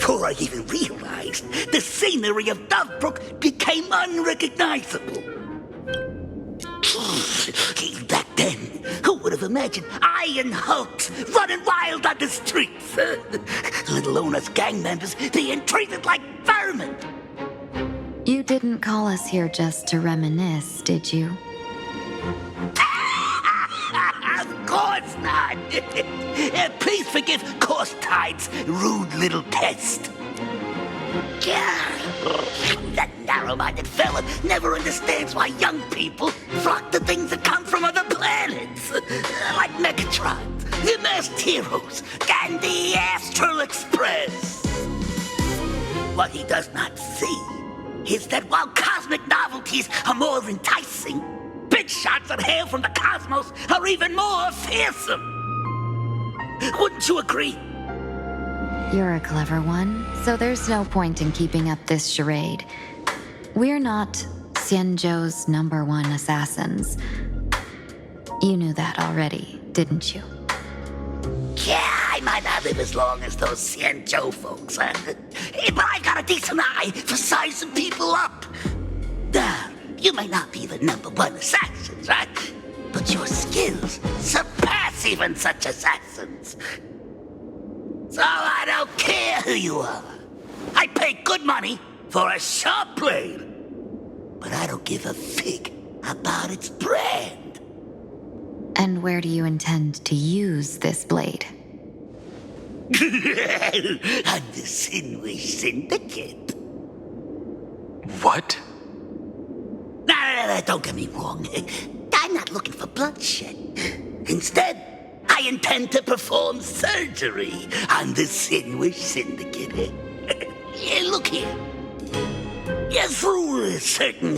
Before I even realized, the scenery of Dovebrook became unrecognizable. Back then, who would have imagined Iron Hulks running wild on the streets? Let alone us gang members being treated like vermin. You didn't call us here just to reminisce, did you? Of course not. Please forgive Corstide's rude little test. That narrow-minded fella never understands why young people flock to things that come from other planets. Like Megatron, the Masked Heroes, and the Astral Express. What he does not see is that while cosmic novelties are more enticing, big shots that hail from the cosmos are even more fearsome. Wouldn't you agree? You're a clever one, so there's no point in keeping up this charade. We're not Xianzhou's #1 assassins. You knew that already, didn't you? Yeah, I might not live as long as those Xianzhou folks, huh? But I've got a decent eye for sizing people up. Now, you may not be the #1 assassins, right? But your skills surpass even such assassins. So I don't care who you are. I pay good money for a sharp blade. But I don't give a fig about its brand. And where do you intend to use this blade? On the Sinway Syndicate. What? No, don't get me wrong. I'm not looking for bloodshed. Instead, I intend to perform surgery on the Sinway Syndicate. Look here. Through certain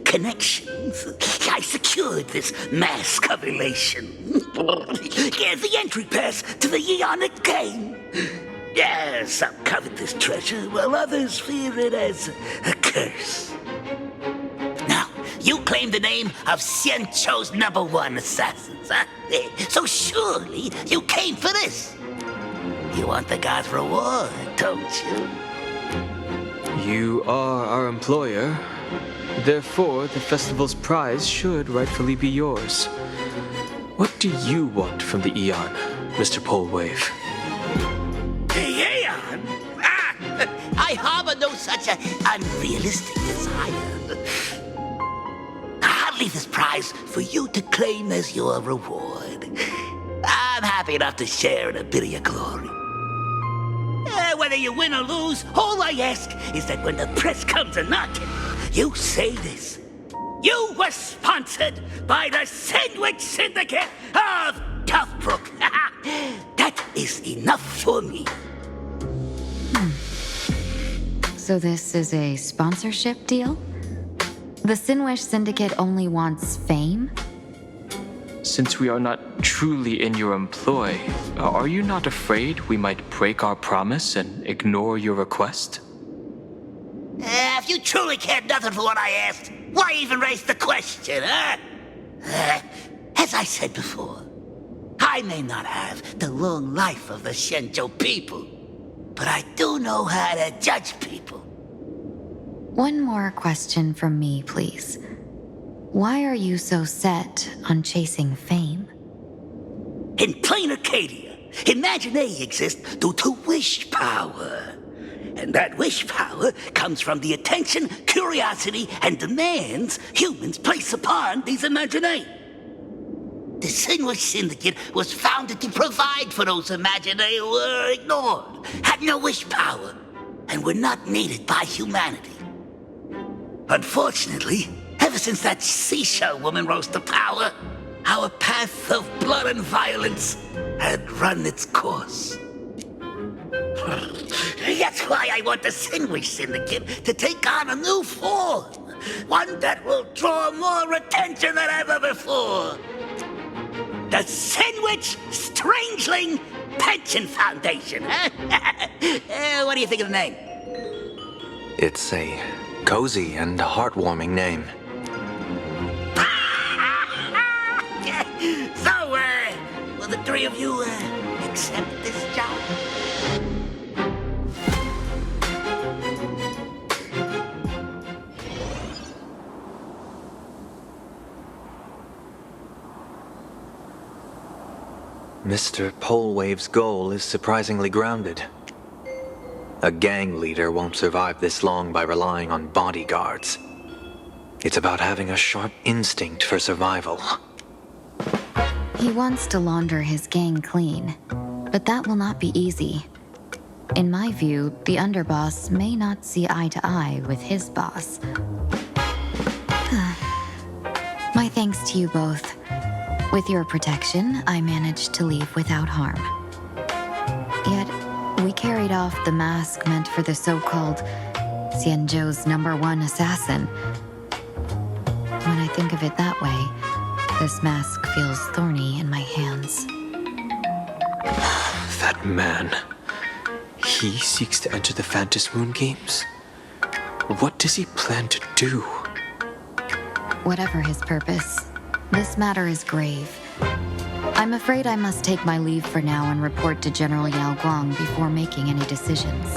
connections, I secured this mass coagulation. The entry pass to the Eonic game. Some covet this treasure, while others fear it as a curse. Now, you claim the name of Xianzhou's #1 assassins, huh? So surely you came for this. You want the god's reward, don't you? You are our employer. Therefore, the festival's prize should rightfully be yours. What do you want from the Eon, Mr. Polewave? Eon? I harbor no such unrealistic desire. I'll leave this prize for you to claim as your reward. I'm happy enough to share in a bit of your glory. Whether you win or lose, all I ask is that when the press comes a-knocking, you say this. You were sponsored by the Sandwich Syndicate of Dovebrook. That is enough for me. So this is a sponsorship deal? The Sinwish Syndicate only wants fame? Since we are not truly in your employ, are you not afraid we might break our promise and ignore your request? If you truly cared nothing for what I asked, why even raise the question, huh? As I said before, I may not have the long life of the Xianzhou people, but I do know how to judge people. One more question from me, please. Why are you so set on chasing fame? In Planarcadia, Imagination exists due to wish power. And that wish power comes from the attention, curiosity, and demands humans place upon these imaginae. The Sinway Syndicate was founded to provide for those imaginae who were ignored, had no wish power, and were not needed by humanity. Unfortunately, ever since that seashell woman rose to power, our path of blood and violence had run its course. That's why I want the Sinway Syndicate to take on a new form. One that will draw more attention than ever before. The Sandwich Strangeling Pension Foundation. What do you think of the name? It's a cozy and heartwarming name. So, will the three of you accept this job? Mr. Polewave's goal is surprisingly grounded. A gang leader won't survive this long by relying on bodyguards. It's about having a sharp instinct for survival. He wants to launder his gang clean, but that will not be easy. In my view, the underboss may not see eye to eye with his boss. My thanks to you both. With your protection, I managed to leave without harm. Yet, we carried off the mask meant for the so-called Xianzhou's #1 assassin. When I think of it that way, this mask feels thorny in my hands. That man. He seeks to enter the Phantom Moon Games? What does he plan to do? Whatever his purpose, this matter is grave. I'm afraid I must take my leave for now and report to General Yao Guang before making any decisions.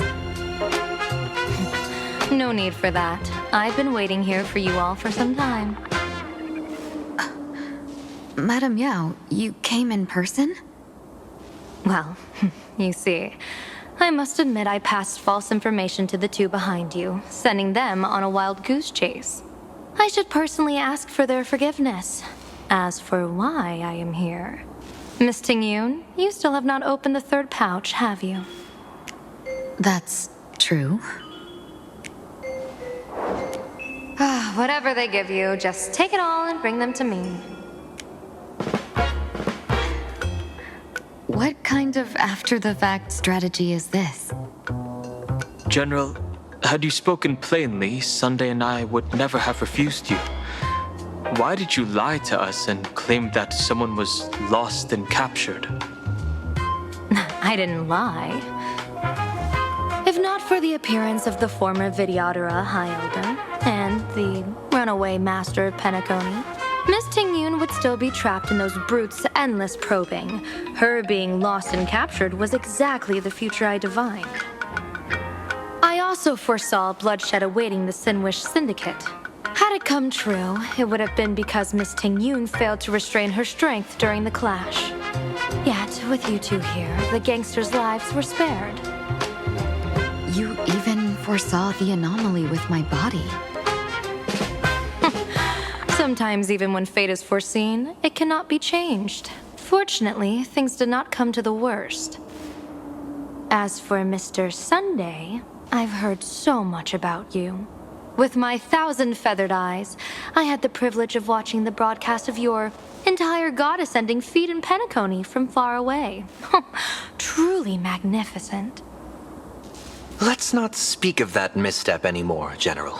No need for that. I've been waiting here for you all for some time. Madam Yao, you came in person? Well, you see, I must admit I passed false information to the two behind you, sending them on a wild goose chase. I should personally ask for their forgiveness. As for why I am here, Miss Tingyun, you still have not opened the third pouch, have you? That's true. Whatever they give you, just take it all and bring them to me. What kind of after-the-fact strategy is this? General, had you spoken plainly, Sunday and I would never have refused you. Why did you lie to us and claim that someone was lost and captured? I didn't lie. If not for the appearance of the former Vidyadhara High Elder and the runaway Master of Penacony, Miss Tingyun would still be trapped in those brutes' endless probing. Her being lost and captured was exactly the future I divined. I also foresaw bloodshed awaiting the Sinwish Syndicate. Had it come true, it would have been because Miss Tingyun failed to restrain her strength during the clash. Yet, with you two here, the gangsters' lives were spared. You even foresaw the anomaly with my body. Sometimes, even when fate is foreseen, it cannot be changed. Fortunately, things did not come to the worst. As for Mr. Sunday, I've heard so much about you. With my 1,000 feathered eyes, I had the privilege of watching the broadcast of your entire god-ascending feat in Penacony from far away. Truly magnificent. Let's not speak of that misstep anymore, General.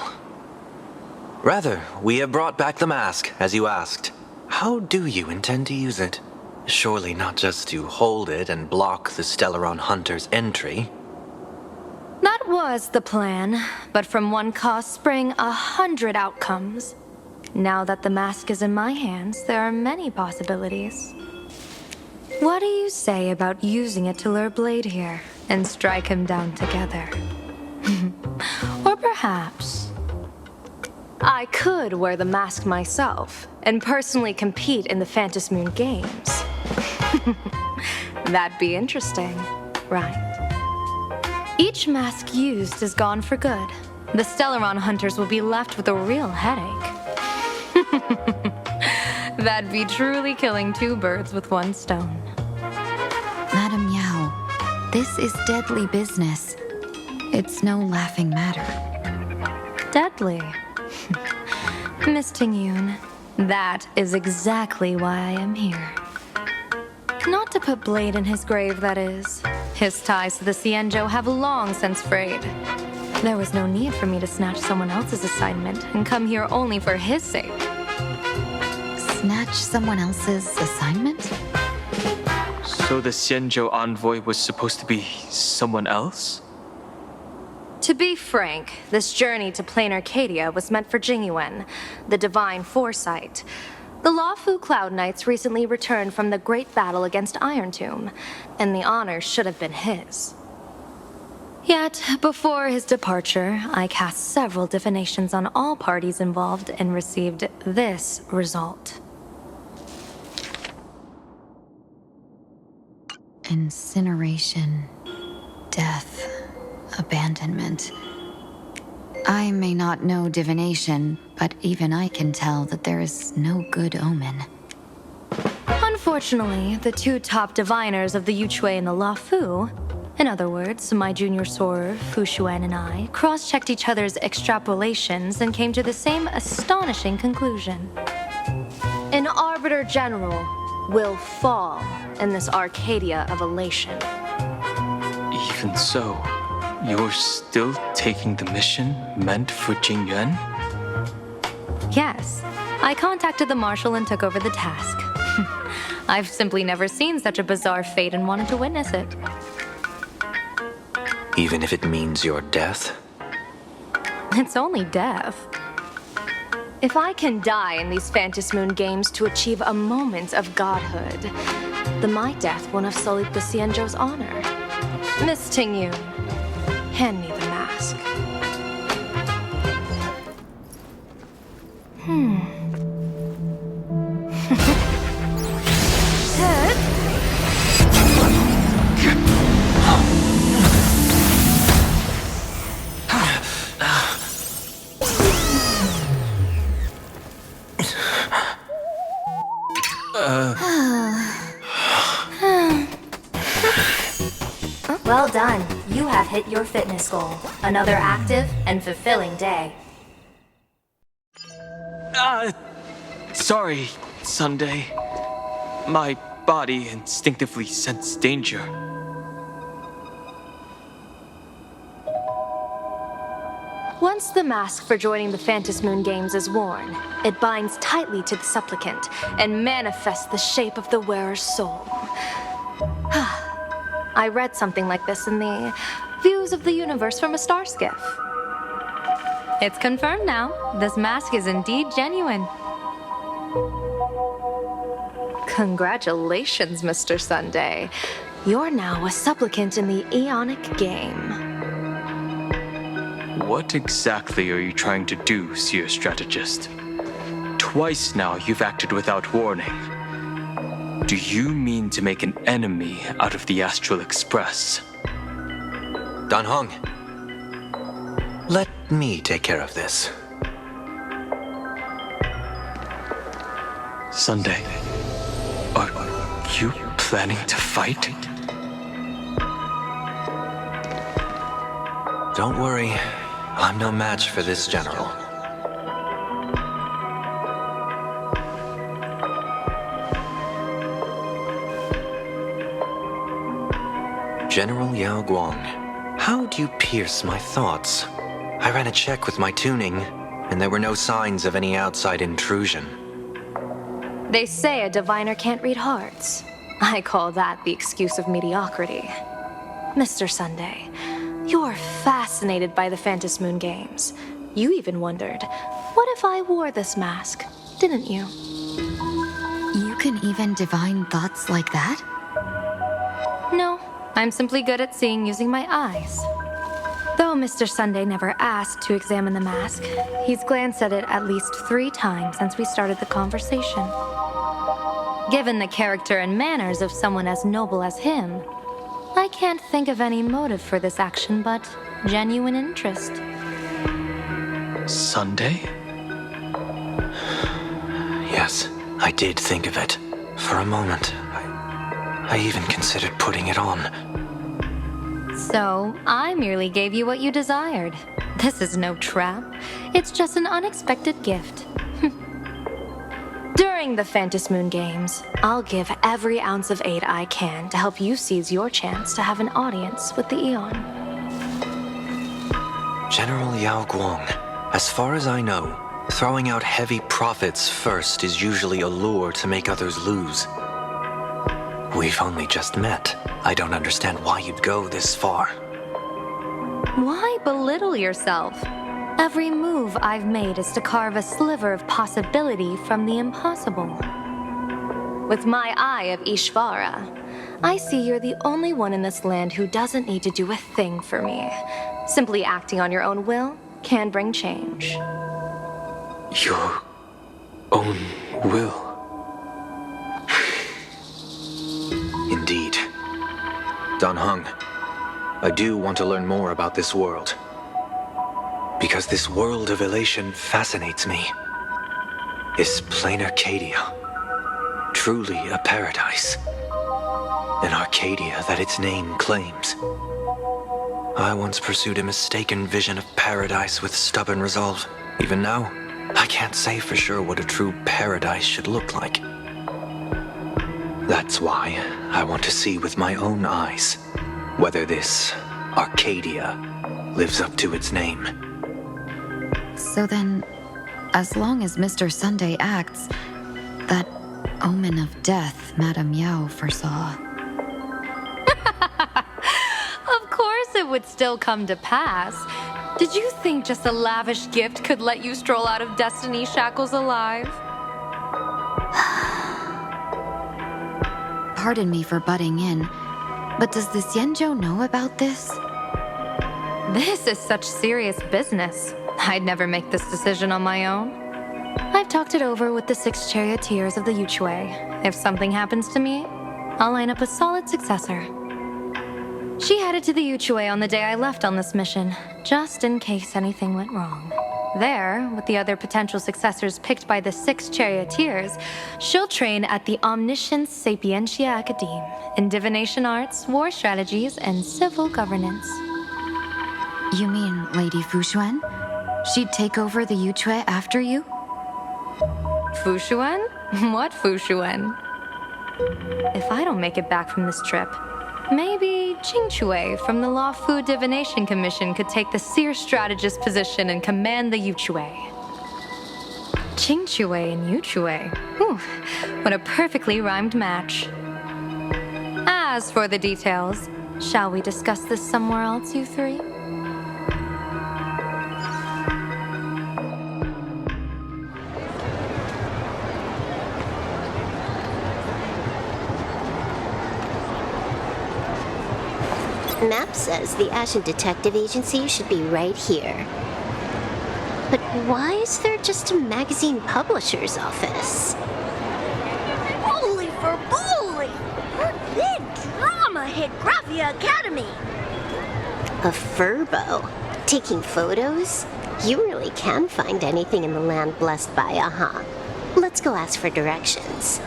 Rather, we have brought back the mask, as you asked. How do you intend to use it? Surely not just to hold it and block the Stellaron Hunter's entry. That was the plan, but from one cause spring 100 outcomes. Now that the mask is in my hands, there are many possibilities. What do you say about using it to lure Blade here and strike him down together? Or perhaps I could wear the mask myself and personally compete in the Phantom Moon Games. That'd be interesting, right? Each mask used is gone for good. The Stellaron hunters will be left with a real headache. That'd be truly killing two birds with one stone. Madam Yao, this is deadly business. It's no laughing matter. Deadly. Miss Tingyun, that is exactly why I am here. Not to put Blade in his grave, that is. His ties to the Xianzhou have long since frayed. There was no need for me to snatch someone else's assignment and come here only for his sake. Snatch someone else's assignment? So the Xianzhou envoy was supposed to be someone else? To be frank, this journey to Planarcadia was meant for Jingyuan, the divine foresight. The Lawfu Cloud Knights recently returned from the great battle against Iron Tomb, and the honor should have been his. Yet, before his departure, I cast several divinations on all parties involved and received this result. incineration, death, abandonment. I may not know divination, but even I can tell that there is no good omen. Unfortunately, the two top diviners of the Yuchui and the Luofu, in other words, my junior soror, Fu Xuan, and I, cross-checked each other's extrapolations and came to the same astonishing conclusion. An Arbiter General will fall in this Arcadia of elation. Even so, you're still taking the mission meant for Jingyuan? Yes, I contacted the Marshal and took over the task. I've simply never seen such a bizarre fate and wanted to witness it. Even if it means your death? It's only death. If I can die in these Phantasmoon games to achieve a moment of godhood, then my death won't have sullied the Xianzhou's honor. Miss Tingyun, hand me the mask. Well done. You have hit your fitness goal. Another active and fulfilling day. Sorry, Sunday. My body instinctively sensed danger. Once the mask for joining the Phantasmoon games is worn, it binds tightly to the supplicant and manifests the shape of the wearer's soul. I read something like this in the Views of the Universe from a Star Skiff. It's confirmed now. This mask is indeed genuine. Congratulations, Mr. Sunday. You're now a supplicant in the Aeonic game. What exactly are you trying to do, Seer Strategist? Twice now you've acted without warning. Do you mean to make an enemy out of the Astral Express? Dan Heng, let me take care of this. Sunday, are you planning to fight? Don't worry, I'm no match for this general. General Yao Guang, how do you pierce my thoughts? I ran a check with my tuning, and there were no signs of any outside intrusion. They say a diviner can't read hearts. I call that the excuse of mediocrity. Mr. Sunday, you're fascinated by the Phantasmoon games. You even wondered, what if I wore this mask, didn't you? You can even divine thoughts like that? No, I'm simply good at seeing using my eyes. Though Mr. Sunday never asked to examine the mask, he's glanced at it at least 3 times since we started the conversation. Given the character and manners of someone as noble as him, I can't think of any motive for this action but genuine interest. Sunday? Yes, I did think of it. For a moment, I even considered putting it on. So, I merely gave you what you desired. This is no trap. It's just an unexpected gift. During the Phantasmoon games, I'll give every ounce of aid I can to help you seize your chance to have an audience with the Aeon. General Yao Guang, as far as I know, throwing out heavy profits first is usually a lure to make others lose. We've only just met. I don't understand why you'd go this far. Why belittle yourself? Every move I've made is to carve a sliver of possibility from the impossible. With my eye of Ishvara, I see you're the only one in this land who doesn't need to do a thing for me. Simply acting on your own will can bring change. Your own will? Indeed. Dan Heng, I do want to learn more about this world. Because this world of elation fascinates me. Is Planarcadia truly a paradise? An Arcadia that its name claims? I once pursued a mistaken vision of paradise with stubborn resolve. Even now, I can't say for sure what a true paradise should look like. That's why I want to see with my own eyes whether this Arcadia lives up to its name. So then, as long as Mr. Sunday acts, that omen of death Madame Yao foresaw. Of course it would still come to pass. Did you think just a lavish gift could let you stroll out of Destiny's shackles alive? Pardon me for butting in, but does the Xianzhou know about this? This is such serious business. I'd never make this decision on my own. I've talked it over with the 6 charioteers of the Yuchue. If something happens to me, I'll line up a solid successor. She headed to the Yuchue on the day I left on this mission, just in case anything went wrong. There, with the other potential successors picked by the 6 charioteers, she'll train at the Omniscience Sapientia Academe in divination arts, war strategies, and civil governance. You mean Lady Fushuan? She'd take over the Yuchue after you? Fushuan? What Fushuan? If I don't make it back from this trip, maybe Qingchue from the Law Fu Divination Commission could take the seer strategist position and command the Yuchue. Qingchue and Yuchue. Whew, what a perfectly rhymed match. As for the details, shall we discuss this somewhere else, you three? Map says the Ashen Detective Agency should be right here. But why is there just a magazine publisher's office? Holy for bowling! Her big drama hit Graphia Academy! A furbo? Taking photos? You really can find anything in the land blessed by Aha. Let's go ask for directions.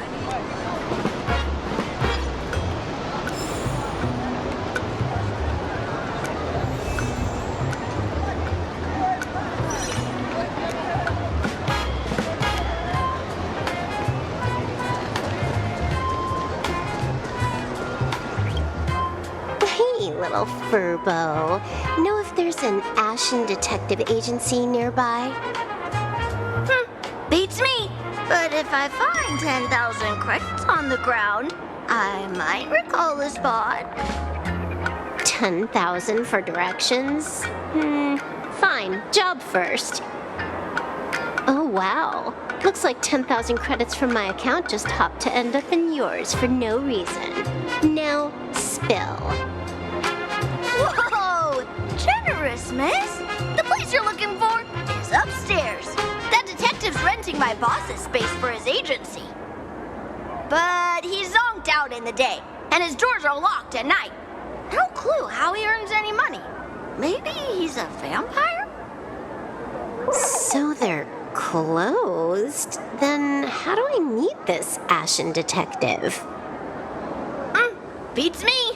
Little furbo. Know if there's an Ashen Detective Agency nearby? Beats me! But if I find 10,000 credits on the ground, I might recall the spot. 10,000 for directions? Fine. Job first. Oh, wow. Looks like 10,000 credits from my account just hopped to end up in yours for no reason. Now, spill. Whoa! Generous, miss! The place you're looking for is upstairs. That detective's renting my boss's space for his agency. But he's zonked out in the day, and his doors are locked at night. No clue how he earns any money. Maybe he's a vampire? So they're closed? Then how do I meet this Ashen Detective? Beats me!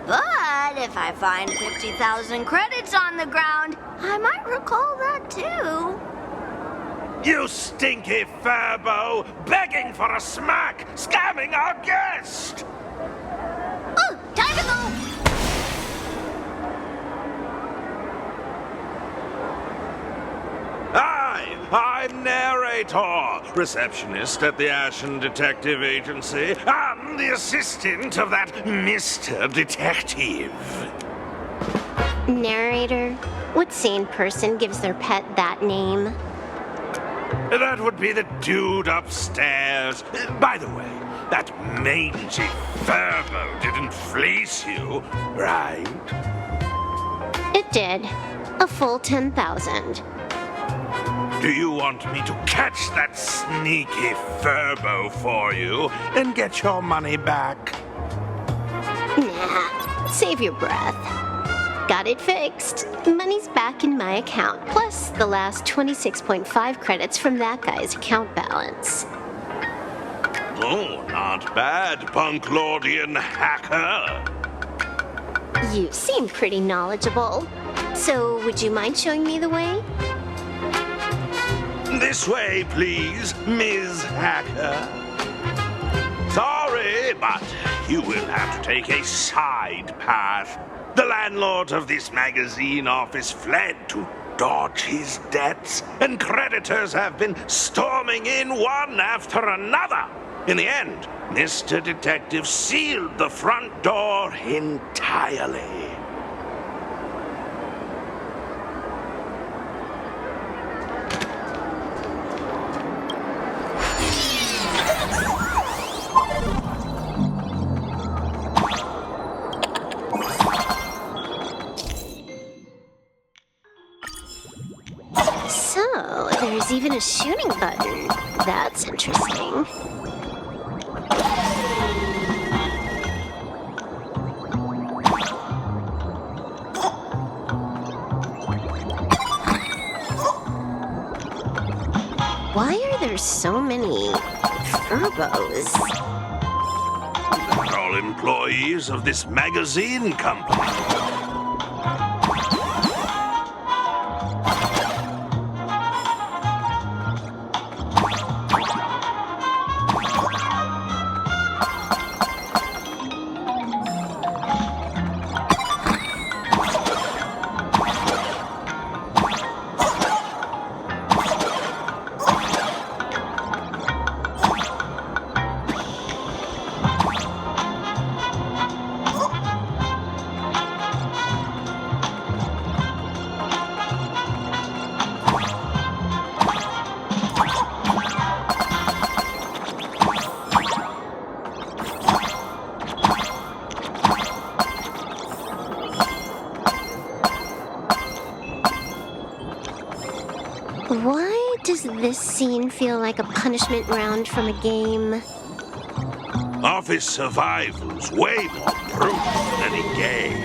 But if I find 50,000 credits on the ground, I might recall that too. You stinky furbo! Begging for a smack! Scamming our guest! Oh, time to go! I'm narrator, receptionist at the Ashen Detective Agency. I'm the assistant of that Mr. Detective. Narrator? What sane person gives their pet that name? That would be the dude upstairs. By the way, that mangy furbo didn't fleece you, right? It did. A full 10,000. Do you want me to catch that sneaky furbo for you and get your money back? Nah, Save your breath. Got it fixed. Money's back in my account, plus the last 26.5 credits from that guy's account balance. Oh, not bad, Punklordian hacker. You seem pretty knowledgeable. So, would you mind showing me the way? This way, please, Ms. Hacker. Sorry, but you will have to take a side path. The landlord of this magazine office fled to dodge his debts, and creditors have been storming in one after another. In the end, Mr. Detective sealed the front door entirely. So, there's even a shooting button. That's interesting. Why are there so many furbos? They're all employees of this magazine company. Why does this scene feel like a punishment round from a game? Office survival's way more brutal than any game.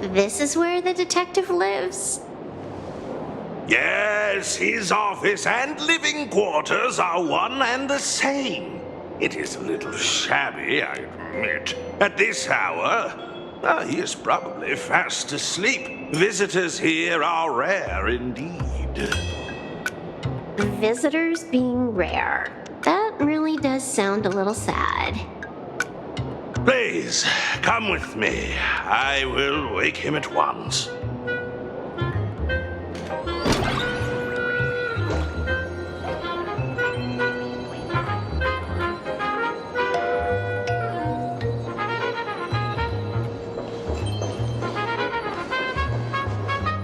This is where the detective lives? Yes, his office and living quarters are one and the same. It is a little shabby, I admit. At this hour, he is probably fast asleep. Visitors here are rare indeed. Visitors being rare. That really does sound a little sad. Please, come with me. I will wake him at once.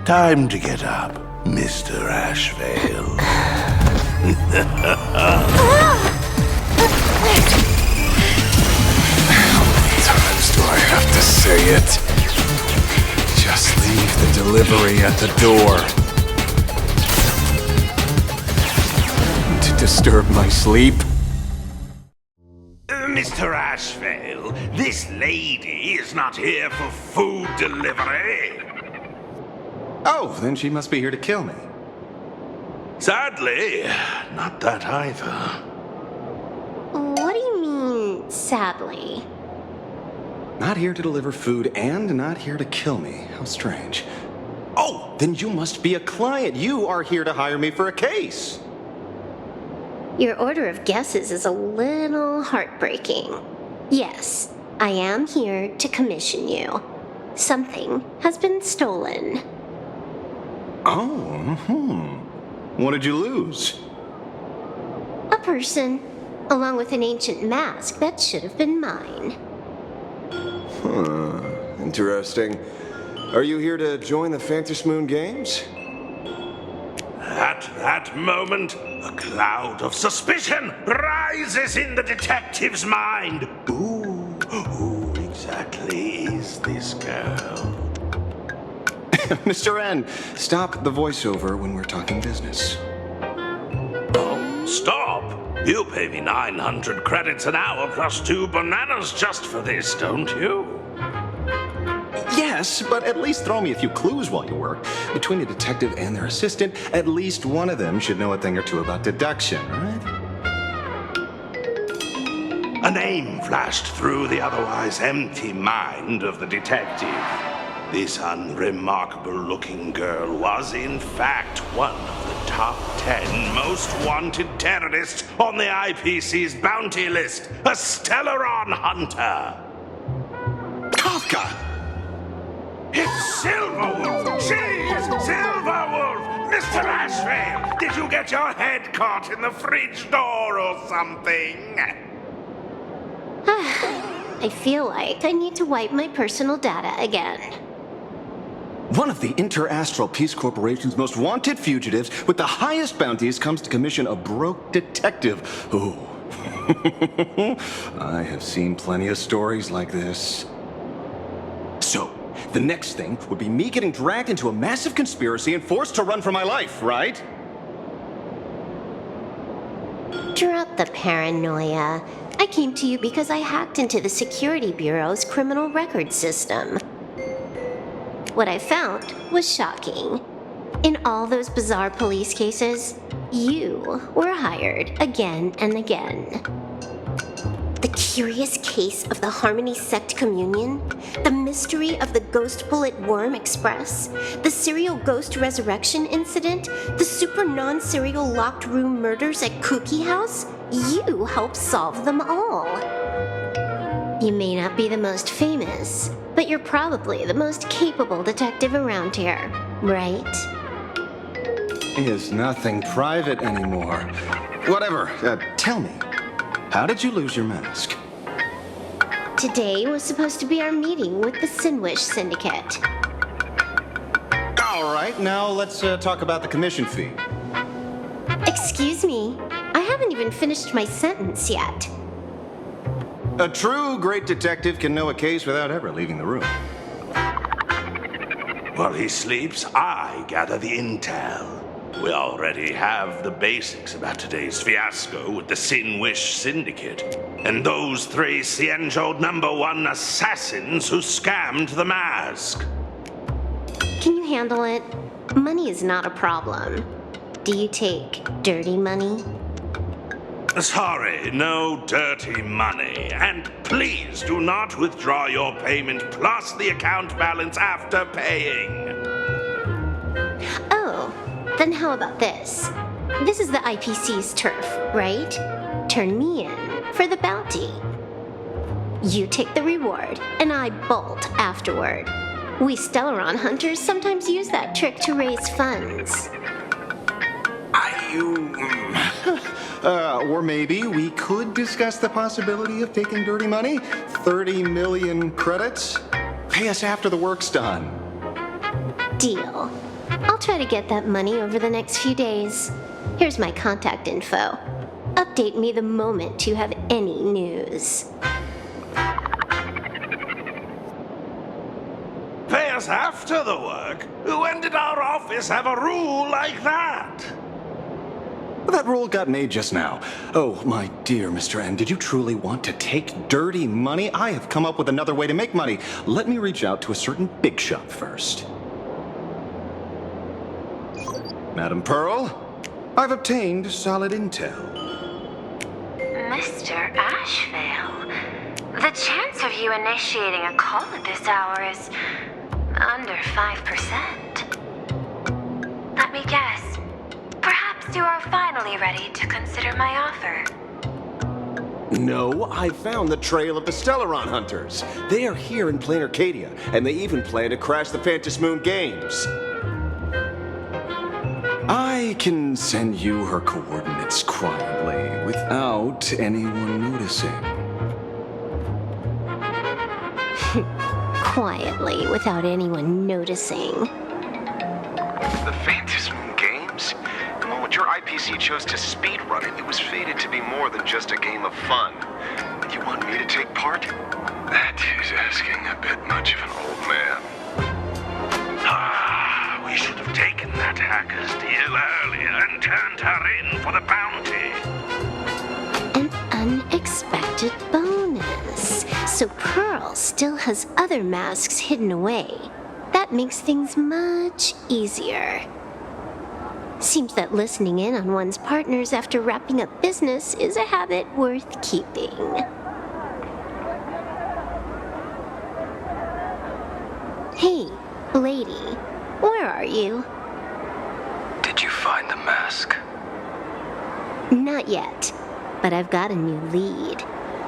Time to get up, Mr. Ashvale. Do I have to say it? Just leave the delivery at the door. To disturb my sleep? Mr. Ashvale, this lady is not here for food delivery. Oh, then she must be here to kill me. Sadly, not that either. What do you sadly. Not here to deliver food and not here to kill me. How strange. Oh, then you must be a client. You are here to hire me for a case. Your order of guesses is a little heartbreaking. Yes, I am here to commission you. Something has been stolen. Oh, What did you lose? A person, along with an ancient mask that should have been mine. Interesting. Are you here to join the Fantasy Moon Games? At that moment, a cloud of suspicion rises in the detective's mind. Who exactly is this girl? Mr. N, stop the voiceover when we're talking business. Oh, stop! You pay me 900 credits an hour plus 2 bananas just for this, don't you? Yes, but at least throw me a few clues while you work. Between a detective and their assistant, at least one of them should know a thing or two about deduction, right? A name flashed through the otherwise empty mind of the detective. This unremarkable-looking girl was, in fact, one of the top 10 most wanted terrorists on the IPC's bounty list, a Stellaron hunter. Kafka! It's Silverwolf! She's Silverwolf! Mr. Ashvale, did you get your head caught in the fridge door or something? I feel like I need to wipe my personal data again. One of the Interastral Peace Corporation's most wanted fugitives with the highest bounties comes to commission a broke detective. Ooh. I have seen plenty of stories like this. So, the next thing would be me getting dragged into a massive conspiracy and forced to run for my life, right? Drop the paranoia. I came to you because I hacked into the Security Bureau's criminal record system. What I found was shocking. In all those bizarre police cases, you were hired again and again. The curious case of the Harmony Sect Communion, the mystery of the Ghost Bullet Worm Express, the serial ghost resurrection incident, the super non-serial locked room murders at Kooky House, you helped solve them all. You may not be the most famous, but you're probably the most capable detective around here, right? Is nothing private anymore. Whatever, tell me, how did you lose your mask? Today was supposed to be our meeting with the Sinwish Syndicate. All right, now let's talk about the commission fee. Excuse me, I haven't even finished my sentence yet. A true great detective can know a case without ever leaving the room. While he sleeps, I gather the intel. We already have the basics about today's fiasco with the Sinwish Syndicate and those 3 Cienjo #1 assassins who scammed the mask. Can you handle it? Money is not a problem. Do you take dirty money? Sorry, no dirty money. And please do not withdraw your payment plus the account balance after paying. Oh, then how about this? This is the IPC's turf, right? Turn me in for the bounty. You take the reward, and I bolt afterward. We Stellaron hunters sometimes use that trick to raise funds. Or maybe we could discuss the possibility of taking dirty money? 30 million credits? Pay us after the work's done. Deal. I'll try to get that money over the next few days. Here's my contact info. Update me the moment you have any news. Pay us after the work? When did our office have a rule like that? That rule got made just now. Oh, my dear Mr. N, did you truly want to take dirty money? I have come up with another way to make money. Let me reach out to a certain big shot first. Madam Pearl, I've obtained solid intel. Mr. Ashvale, the chance of you initiating a call at this hour is under 5%. Let me guess. Perhaps you are finally ready to consider my offer. No, I found the trail of the Stellaron Hunters. They are here in Planarcadia, and they even plan to crash the Phantasmoon Games. I can send you her coordinates quietly, without anyone noticing. Quietly, without anyone noticing. The Phantasmoon Games? The moment your IPC chose to speedrun it, it was fated to be more than just a game of fun. You want me to take part? That is asking a bit much of an old man. We should have taken that hacker's deal earlier and turned her in for the bounty. An unexpected bonus. So Pearl still has other masks hidden away. That makes things much easier. Seems that listening in on one's partners after wrapping up business is a habit worth keeping. Hey, lady, where are you? Did you find the mask? Not yet, but I've got a new lead.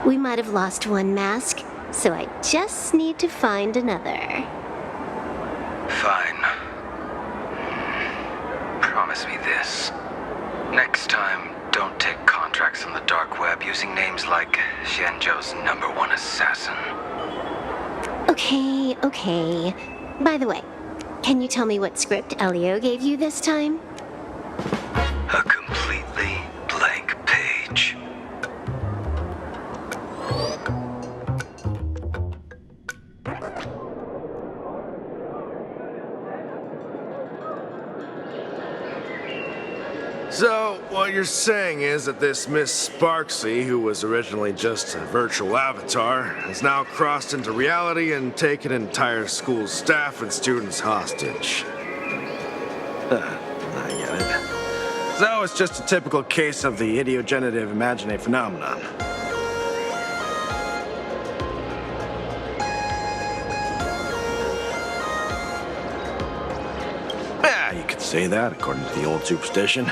We might have lost one mask, so I just need to find another. Fine. Promise me this. Next time, don't take contracts on the dark web using names like Xianzhou's #1 assassin. Okay. By the way, can you tell me what script Elio gave you this time? A completely blank page. So, what you're saying is that this Miss Sparksy, who was originally just a virtual avatar, has now crossed into reality and taken an entire school's staff and students hostage. I get it. So, it's just a typical case of the idiogenerative imagine phenomenon. Yeah, you could say that according to the old superstition.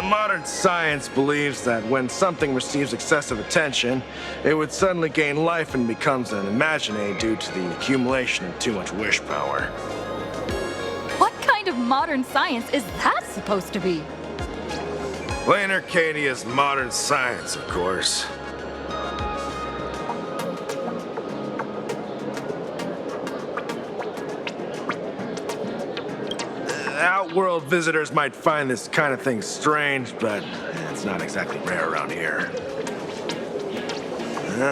Modern science believes that when something receives excessive attention, it would suddenly gain life and becomes an imagine due to the accumulation of too much wish power. What kind of modern science is that supposed to be? Planarcadia's modern science, of course. Outworld visitors might find this kind of thing strange, but it's not exactly rare around here.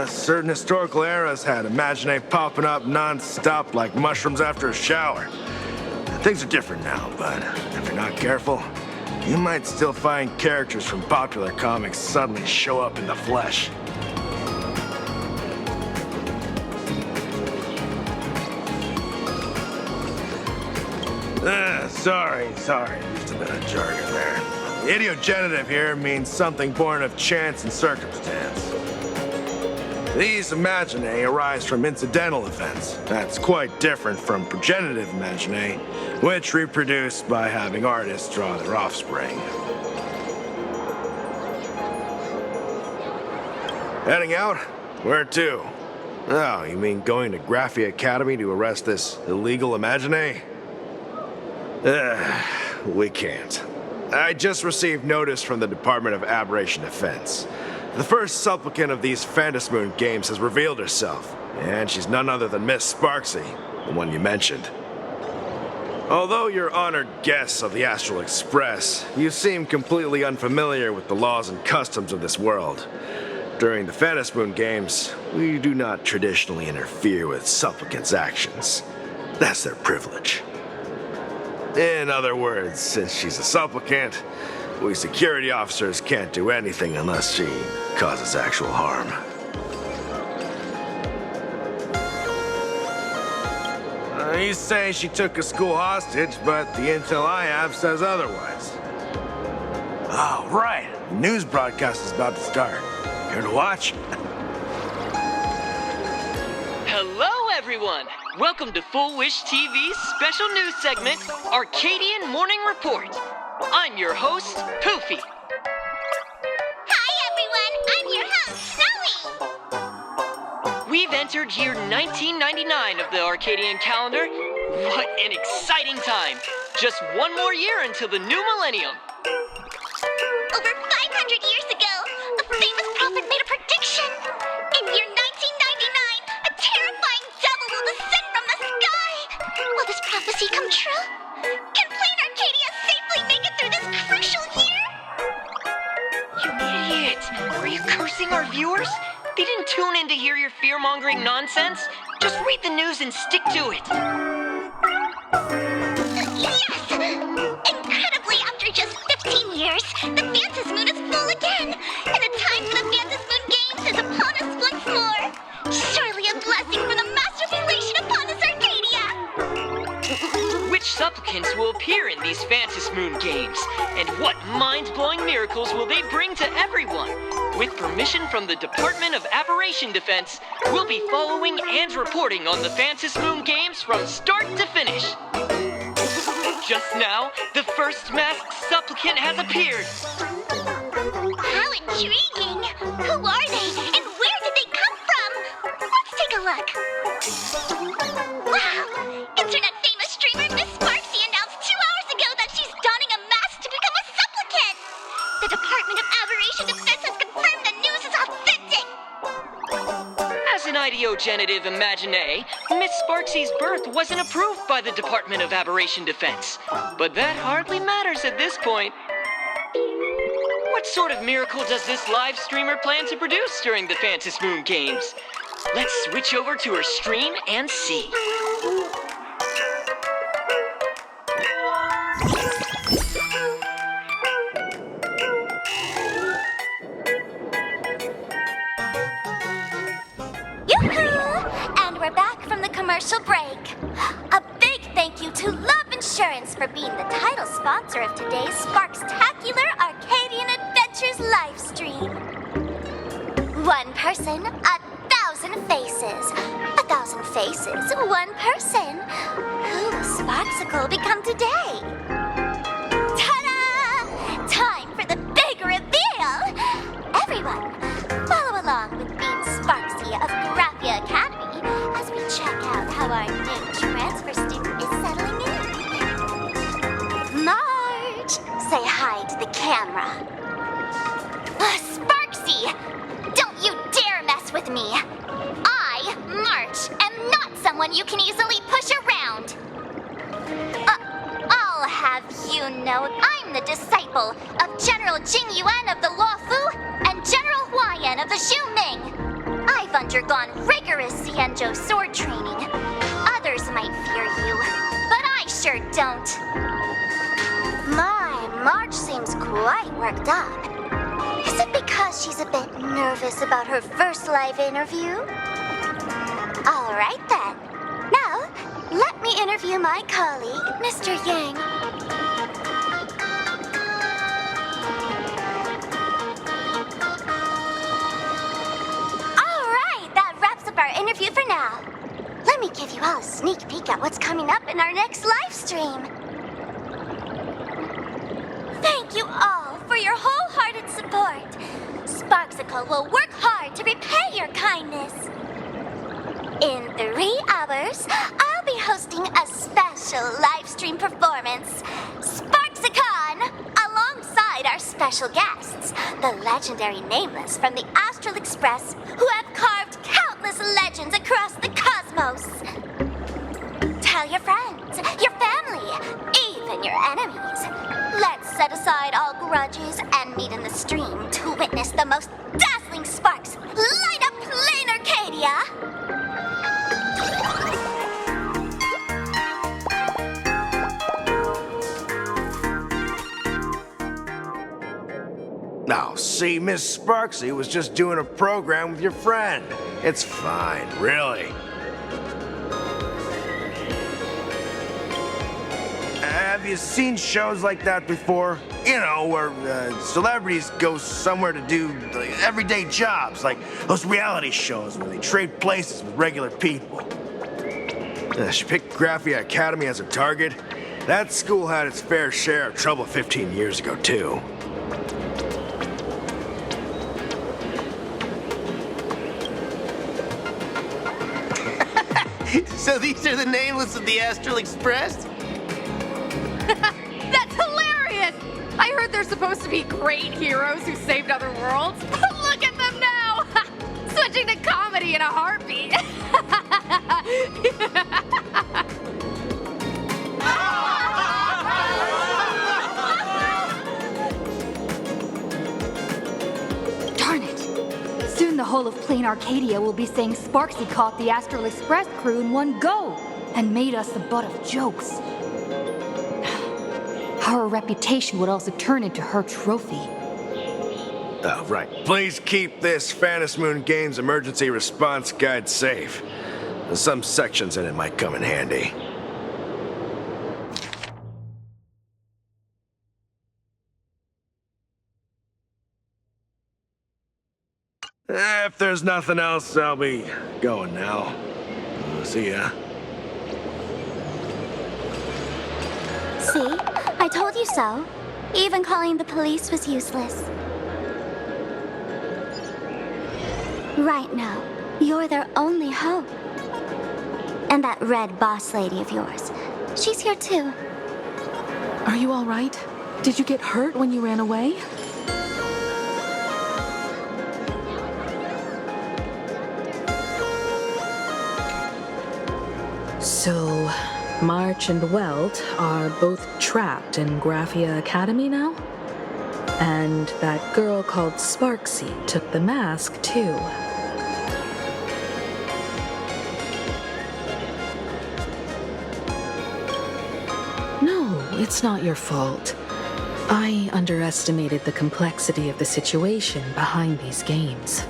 Certain historical eras had imagine popping up non-stop like mushrooms after a shower. Things are different now, but if you're not careful, you might still find characters from popular comics suddenly show up in the flesh. Sorry, just a bit of jargon there. Idiogenerative here means something born of chance and circumstance. These imaginae arise from incidental events. That's quite different from progenitive imaginae, which reproduce by having artists draw their offspring. Heading out? Where to? Oh, you mean going to Graphia Academy to arrest this illegal imaginae? We can't. I just received notice from the Department of Aberration Defense. The first supplicant of these Phantasmoon Games has revealed herself, and she's none other than Miss Sparksy, the one you mentioned. Although you're honored guests of the Astral Express, you seem completely unfamiliar with the laws and customs of this world. During the Phantasmoon Games, we do not traditionally interfere with supplicants' actions. That's their privilege. In other words, since she's a supplicant, we security officers can't do anything unless she causes actual harm. You say she took a school hostage, but the intel I have says otherwise. Oh, right. The news broadcast is about to start. Care to watch? Hello, everyone! Welcome to Full Wish TV's special news segment, Arcadian Morning Report. I'm your host, Poofy. Hi, everyone. I'm your host, Snowy. We've entered year 1999 of the Arcadian calendar. What an exciting time! Just one more year until the new millennium. Over 500 years ago, a famous prophet made a prediction. In year 1999, a terrifying devil will descend from the sky. Will this prophecy come true? Can Plan Arcadia safely make it through this crucial year? You idiot! Are you cursing our viewers? They didn't tune in to hear your fear-mongering nonsense. Just read the news and stick to it. Yes! Incredibly, after just 15 years, the Phantom Moon is full again, and the time for the Phantom Moon Games is upon us once more. Surely a blessing for the master relation upon this Arcadia! Which supplicants will appear in these Phantom Moon Games? And what mind-blowing miracles will they bring to everyone? With permission from the Department of Aberration Defense, we'll be following and reporting on the Phantom Moon Games from start to finish. Just now, the first masked supplicant has appeared. How intriguing! Who are they, and where did they come from? Let's take a look. Wow! Internet-famous streamer Miss Sparksy announced 2 hours ago that she's donning a mask to become a supplicant. The Department of Aberration Defense has confirmed the news is authentic. As an ideogenitive imagine, Miss Sparksy's birth wasn't approved by the Department of Aberration Defense. But that hardly matters at this point. What sort of miracle does this live streamer plan to produce during the Phantom Moon Games? Let's switch over to her stream and see. Yoo-hoo! And we're back from the commercial break. A big thank you to Love Insurance for being the title sponsor of today's Sparkstacular Arcadian Adventures live stream. One person, 1,000 faces. 1,000 faces, one person. Who will Sparksicle become today? Ta-da! Time for the big reveal! Everyone, follow along with Bean Sparksy of Graphia Academy as we check out how our new transfer student is settling in. Marge, say hi to the camera. Sparksy, don't you dare mess with me. I, March, am not someone you can easily push around. I'll have you know I'm the disciple of General Jing Yuan of the Luofu and General Huayan of the Xu Ming. I've undergone rigorous Xianzhou sword training. Others might fear you, but I sure don't. My March seems quite worked up. Is it because she's a bit nervous about her first live interview? All right then. Now, let me interview my colleague, Mr. Yang. All right, that wraps up our interview for now. Let me give you all a sneak peek at what's coming up in our next live stream. Thank you all for your wholehearted support. Sparksicle will work hard to repay your kindness. In 3 hours, I'll be hosting a special live stream performance, Sparksicon, alongside our special guests, the legendary Nameless from the Astral Express, who have carved countless legends across the cosmos. Tell your friends, your family, even your enemies. Let's set aside all grudges and meet in the stream to witness the most dazzling sparks light up Plan Arcadia. Now, see, Miss Sparksy was just doing a program with your friend. It's fine, really. Have you seen shows like that before? You know, where celebrities go somewhere to do everyday jobs, like those reality shows where they trade places with regular people. She picked Graphia Academy as a target. That school had its fair share of trouble 15 years ago, too. So these are the nameless of the Astral Express? That's hilarious! I heard they're supposed to be great heroes who saved other worlds. Look at them now! Switching to comedy in a heartbeat. Darn it! Soon the whole of Planarcadia will be saying Sparksy caught the Astral Express crew in one go and made us the butt of jokes. Our reputation would also turn into her trophy. Oh, right. Please keep this Phantom Moon Games emergency response guide safe. Some sections in it might come in handy. If there's nothing else, I'll be going now. See ya. See? I told you so. Even calling the police was useless. Right now, you're their only hope. And that red boss lady of yours, she's here too. Are you all right? Did you get hurt when you ran away? So, March and Welt are both trapped in Graphia Academy now? And that girl called Sparksy took the mask, too. No, it's not your fault. I underestimated the complexity of the situation behind these games.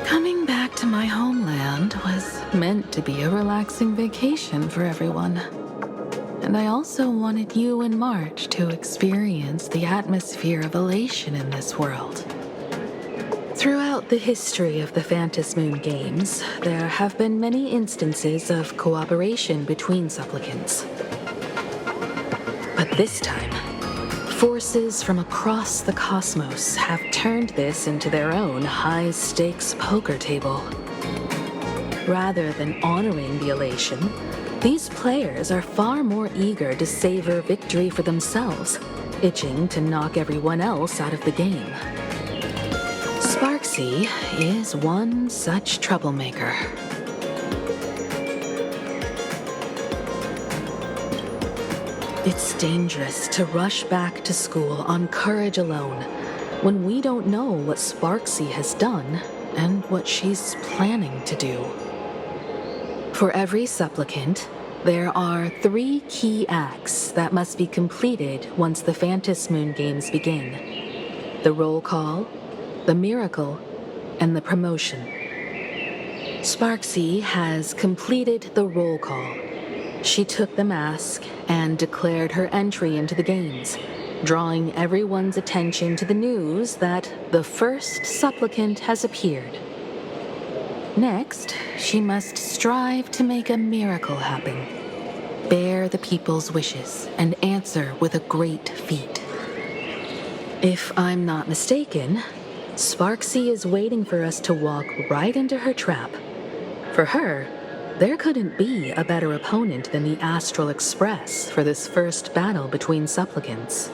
Coming back to my homeland was meant to be a relaxing vacation for everyone. And I also wanted you and March to experience the atmosphere of elation in this world. Throughout the history of the Phantom Moon Games, there have been many instances of cooperation between supplicants. But this time, forces from across the cosmos have turned this into their own high-stakes poker table. Rather than honoring the elation, these players are far more eager to savor victory for themselves, itching to knock everyone else out of the game. Sparksy is one such troublemaker. It's dangerous to rush back to school on courage alone when we don't know what Sparksy has done and what she's planning to do. For every supplicant, there are 3 key acts that must be completed once the Phantom Moon Games begin: the roll call, the miracle, and the promotion. Sparksy has completed the roll call. She took the mask and declared her entry into the games, drawing everyone's attention to the news that the first supplicant has appeared. Next, she must strive to make a miracle happen, bear the people's wishes, and answer with a great feat. If I'm not mistaken, Sparksy is waiting for us to walk right into her trap. For her, there couldn't be a better opponent than the Astral Express for this first battle between supplicants.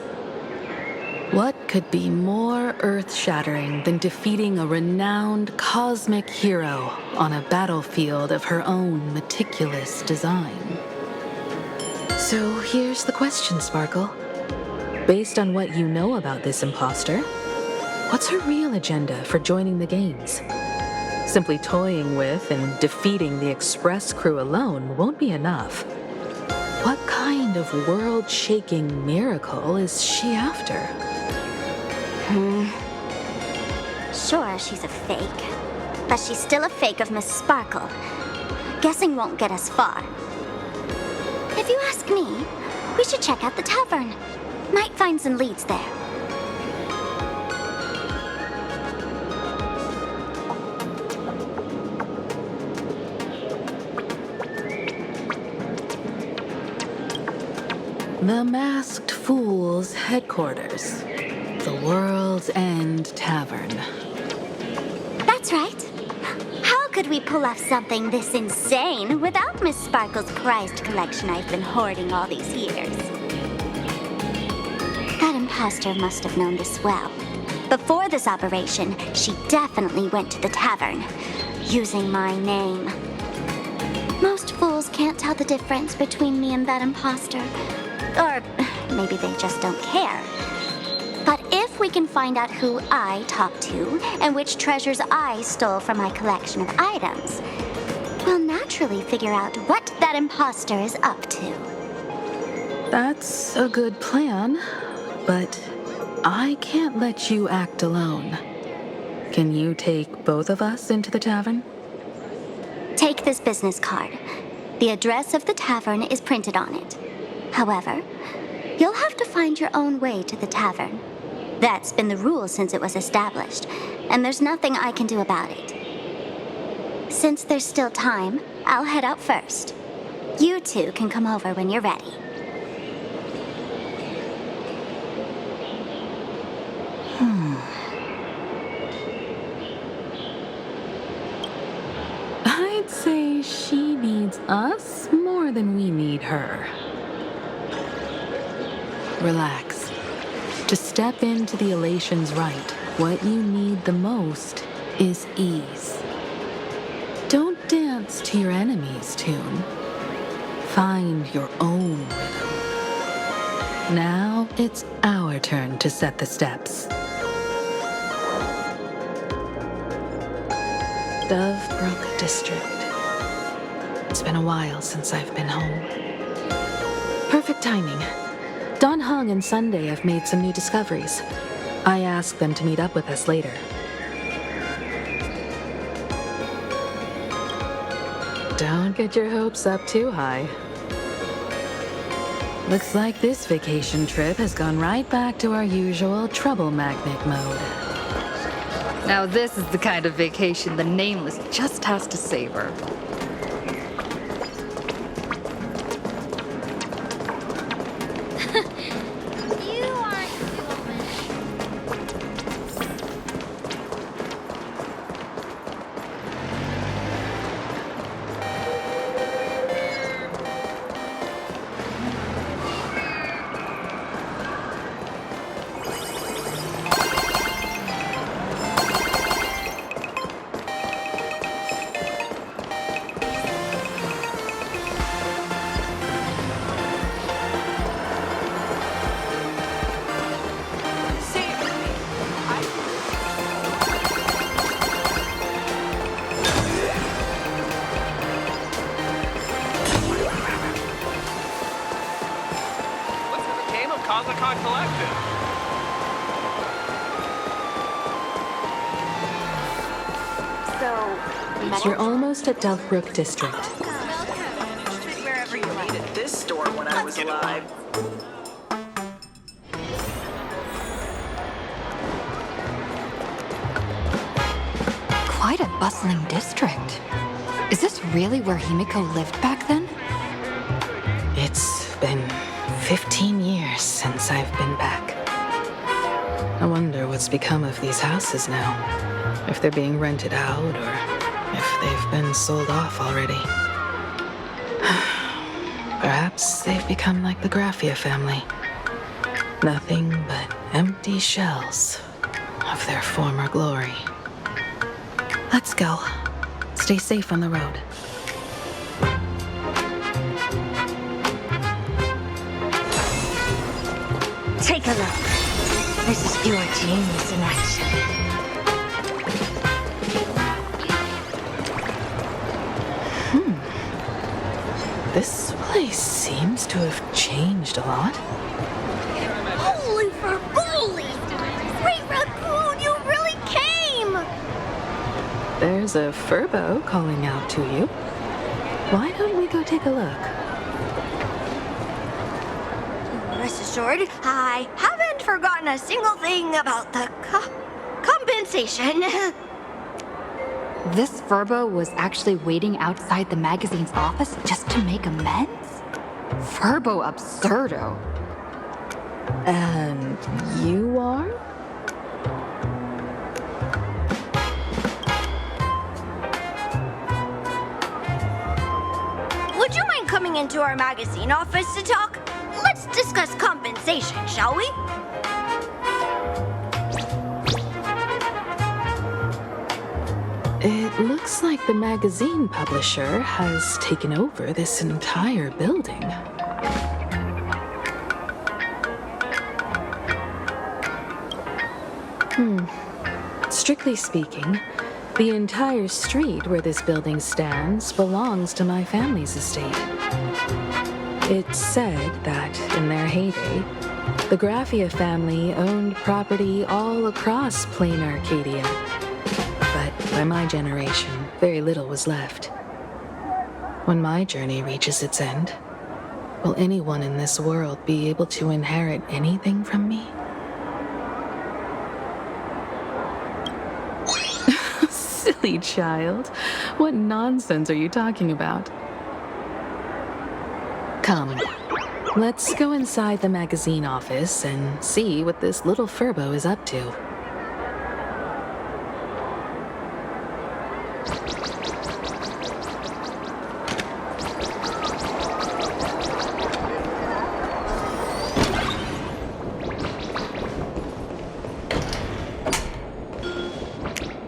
What could be more earth-shattering than defeating a renowned cosmic hero on a battlefield of her own meticulous design? So here's the question, Sparkle. Based on what you know about this imposter, what's her real agenda for joining the games? Simply toying with and defeating the Express crew alone won't be enough. What kind of world-shaking miracle is she after? Sure, she's a fake. But she's still a fake of Miss Sparkle. Guessing won't get us far. If you ask me, we should check out the tavern. Might find some leads there. The Masked Fool's headquarters. The World's End Tavern. That's right. How could we pull off something this insane without Miss Sparkle's prized collection I've been hoarding all these years? That imposter must have known this well. Before this operation, she definitely went to the tavern, using my name. Most fools can't tell the difference between me and that imposter. Or maybe they just don't care. But if we can find out who I talked to and which treasures I stole from my collection of items, we'll naturally figure out what that imposter is up to. That's a good plan, but I can't let you act alone. Can you take both of us into the tavern? Take this business card. The address of the tavern is printed on it. However, you'll have to find your own way to the tavern. That's been the rule since it was established, and there's nothing I can do about it. Since there's still time, I'll head out first. You two can come over when you're ready. I'd say she needs us more than we need her. Relax. To step into the Elation's right, what you need the most is ease. Don't dance to your enemy's tune. Find your own rhythm. Now it's our turn to set the steps. Dovebrook District. It's been a while since I've been home. Perfect timing. Don Hung and Sunday have made some new discoveries. I asked them to meet up with us later. Don't get your hopes up too high. Looks like this vacation trip has gone right back to our usual trouble magnet mode. Now this is the kind of vacation the Nameless just has to savor. You're almost at Dovebrook District. Wherever you like. At this store when I was alive. Quite a bustling district. Is this really where Himiko lived back then? It's been 15 years since I've been back. I wonder what's become of these houses now. If they're being rented out or if they've been sold off already. Perhaps they've become like the Graffia family. Nothing but empty shells of their former glory. Let's go. Stay safe on the road. Take a look. This is pure genius in action. This place seems to have changed a lot. Holy for bully! Great Raccoon, you really came! There's a Furbo calling out to you. Why don't we go take a look? rest assured, I haven't forgotten a single thing about the compensation. This Furbo was actually waiting outside the magazine's office just to make amends? Furbo absurdo. And you are? Would you mind coming into our magazine office to talk? Let's discuss compensation, shall we? It looks like the magazine publisher has taken over this entire building. Strictly speaking, the entire street where this building stands belongs to my family's estate. It's said that, in their heyday, the Graffia family owned property all across Planarcadia. But by my generation, very little was left. When my journey reaches its end, will anyone in this world be able to inherit anything from me? Silly child. What nonsense are you talking about? Come, let's go inside the magazine office and see what this little Furbo is up to.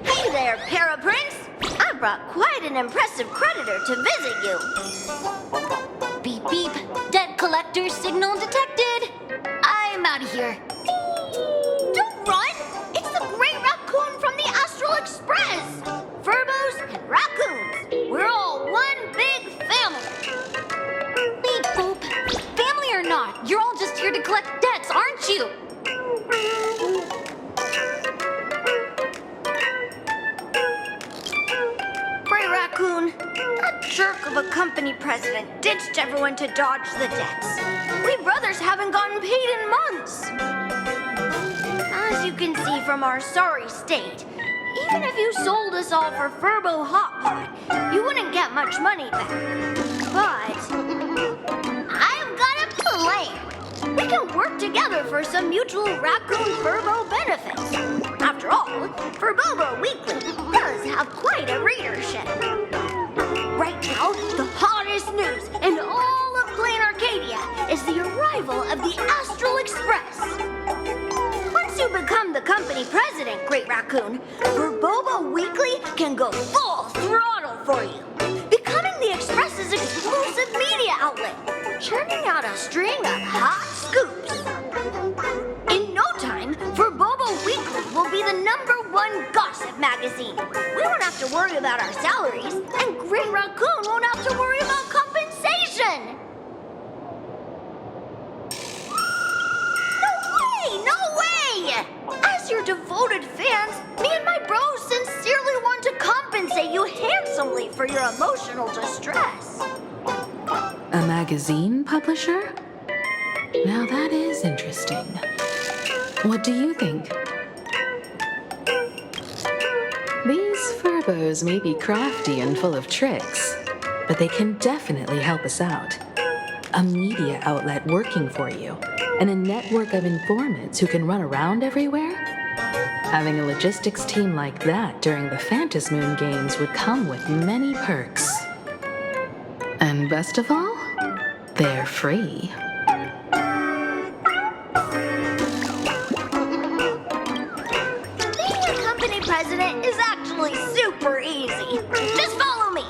Hey there, Paraprince! I brought quite an impressive creditor to visit you. Beep beep. Debt collector signal detected. I'm out of here. Don't run! It's the Great Raccoon from the Astral Express! Furbos and raccoons. We're all one big family. Beep boop. Family or not, you're all just here to collect debts, aren't you? Great Raccoon, that jerk of a company president ditched everyone to dodge the debts. We brothers haven't gotten paid in months. As you can see from our sorry state, even if you sold us all for Furbo Hot Pot, you wouldn't get much money back. But I've got a plan. We can work together for some mutual raccoon Furbo benefits. After all, Furbobo Weekly does have quite a readership. Right now, the hottest news in all of Planarcadia is the arrival of the Astral Express. Once you become the company president, Great Raccoon, Furbobo Weekly can go full throttle for you, becoming the Express's exclusive media outlet, churning out a string of hot scoops. In no time, Furbobo Weekly will be the #1 gossip magazine. We won't have to worry about our salaries, and Great Raccoon won't have to worry about compensation. No way! As your devoted fans, me and my bros sincerely want to compensate you handsomely for your emotional distress. A magazine publisher? Now that is interesting. What do you think? These Furbos may be crafty and full of tricks, but they can definitely help us out. A media outlet working for you, and a network of informants who can run around everywhere? Having a logistics team like that during the Phantasmoon Games would come with many perks. And best of all, they're free. Being a company president is actually super easy. Just follow me.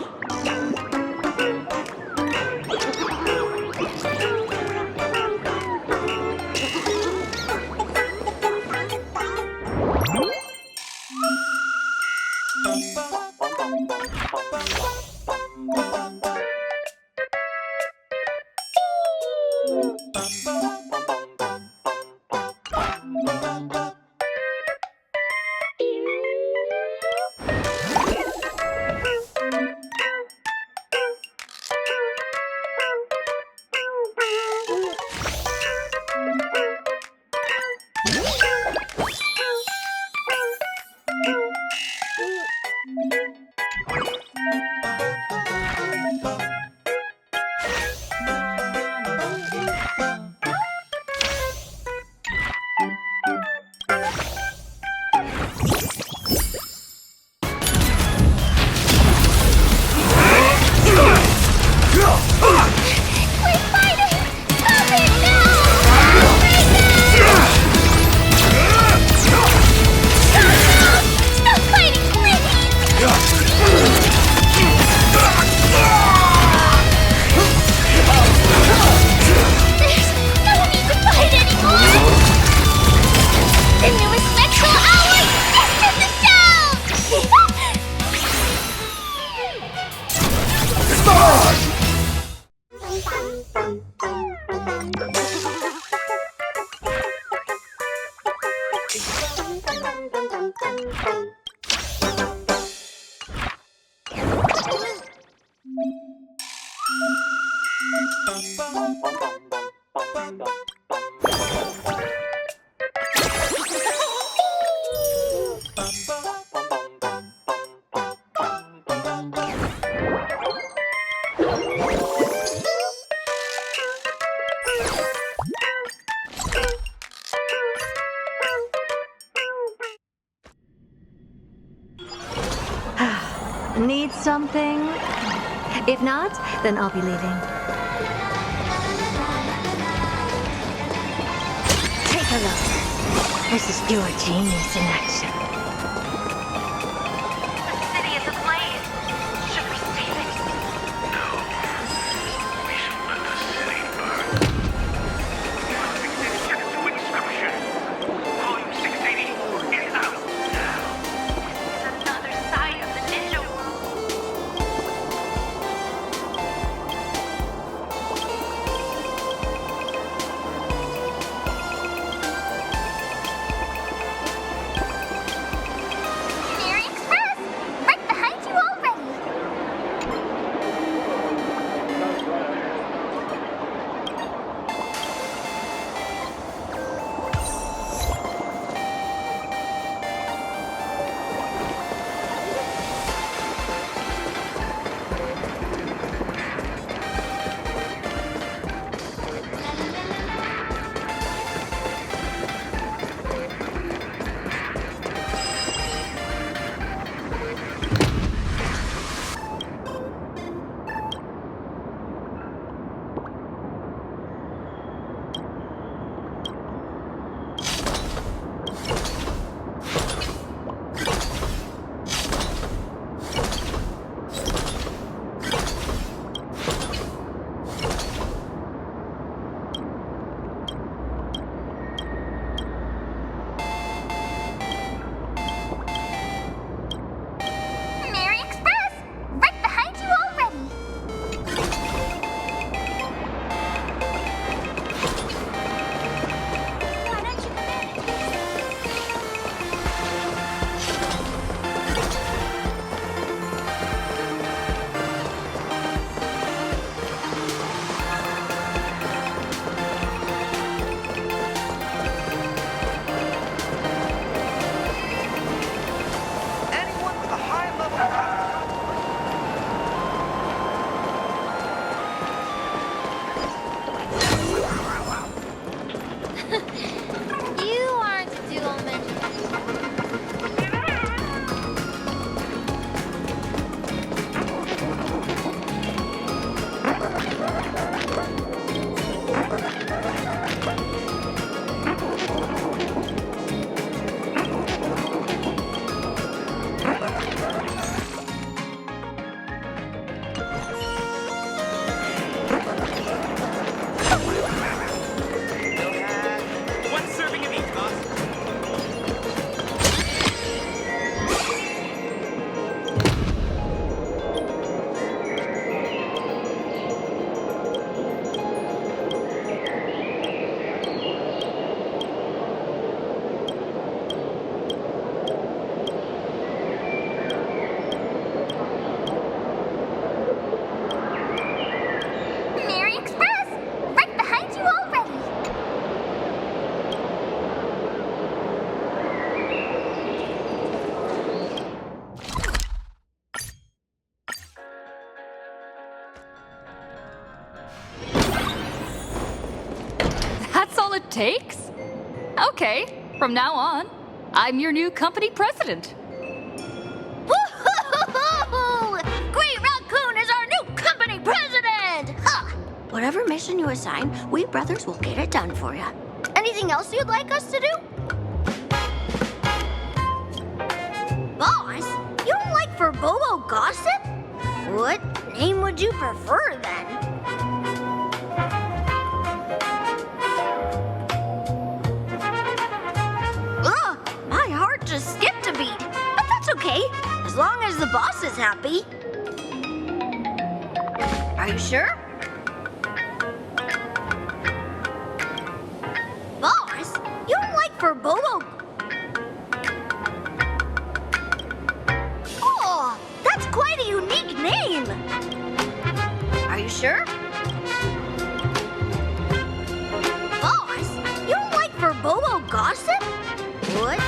Need something? If not, then I'll be leaving. Take a look. This is pure genius in action. The city is ablaze. Should we save it? No. We should let the city burn. Subject to inspection. Volume 680 is out now. This is another side of the ninja world. Mary Express! Right behind you already! Mary Express! Right behind you already! Why don't you come in? Anyone with a high level of You aren't a dual mentor. one serving of each, boss. Mary Express! Right behind you already! That's all it takes? Okay, from now on, I'm your new company president. Woo-hoo-hoo-hoo! Great Raccoon is our new company president! Ha! Whatever mission you assign, we brothers will get it done for you. Anything else you'd like us to do? Boss, you don't like for Bobo gossip? What name would you prefer then? Ugh, my heart just skipped a beat. But that's okay, as long as the boss is happy. Are you sure? Boss, you don't like for Bobo. Oh, that's quite a unique name. Are you sure? Boss, you don't like for Bobo gossip? What?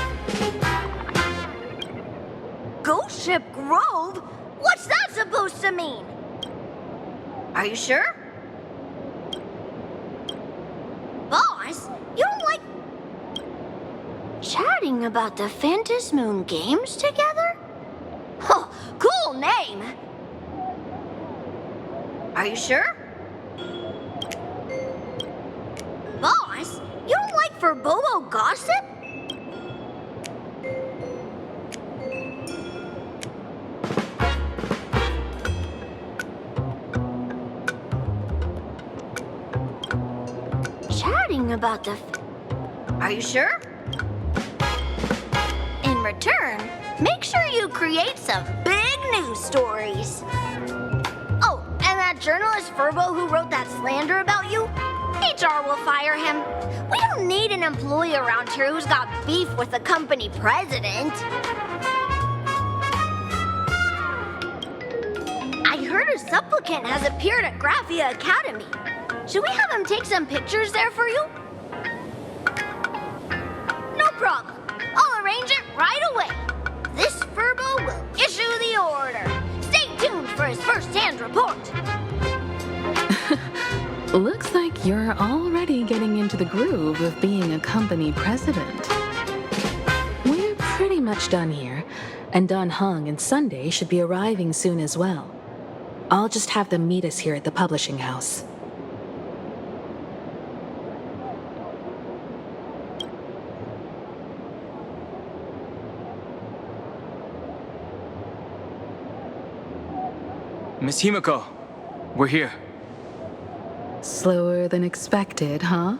Ghost Ship Grove? What's that supposed to mean? Are you sure? Boss, you don't like chatting about the Phantasmoon games together? Huh, cool name. Are you sure? Boss, you don't like Furbobo gossip? Chatting about the... Are you sure? In return, make sure you create some big news stories. Oh, and that journalist Furbo who wrote that slander about you? HR will fire him. We don't need an employee around here who's got beef with the company president. I heard a supplicant has appeared at Graphia Academy. Should we have him take some pictures there for you? No problem. I'll arrange it right away. This Furbo will issue the order. Stay tuned for his first-hand report. Looks like you're already getting into the groove of being a company president. We're pretty much done here, and Dun Hung and Sunday should be arriving soon as well. I'll just have them meet us here at the publishing house. Miss Himiko, we're here. Slower than expected, huh?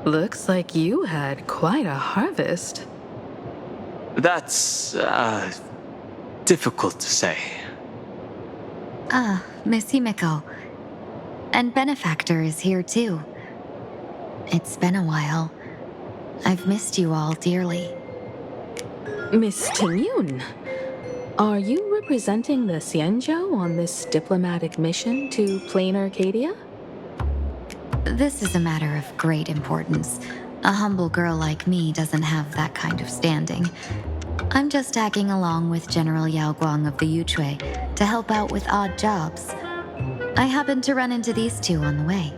Looks like you had quite a harvest. That's, difficult to say. Ah, Miss Himiko. And Benefactor is here too. It's been a while. I've missed you all dearly. Miss Tenyun, are you representing the Xianzhou on this diplomatic mission to Planarcadia? This is a matter of great importance. A humble girl like me doesn't have that kind of standing. I'm just tagging along with General Yao Guang of the Yuchui to help out with odd jobs. I happened to run into these two on the way.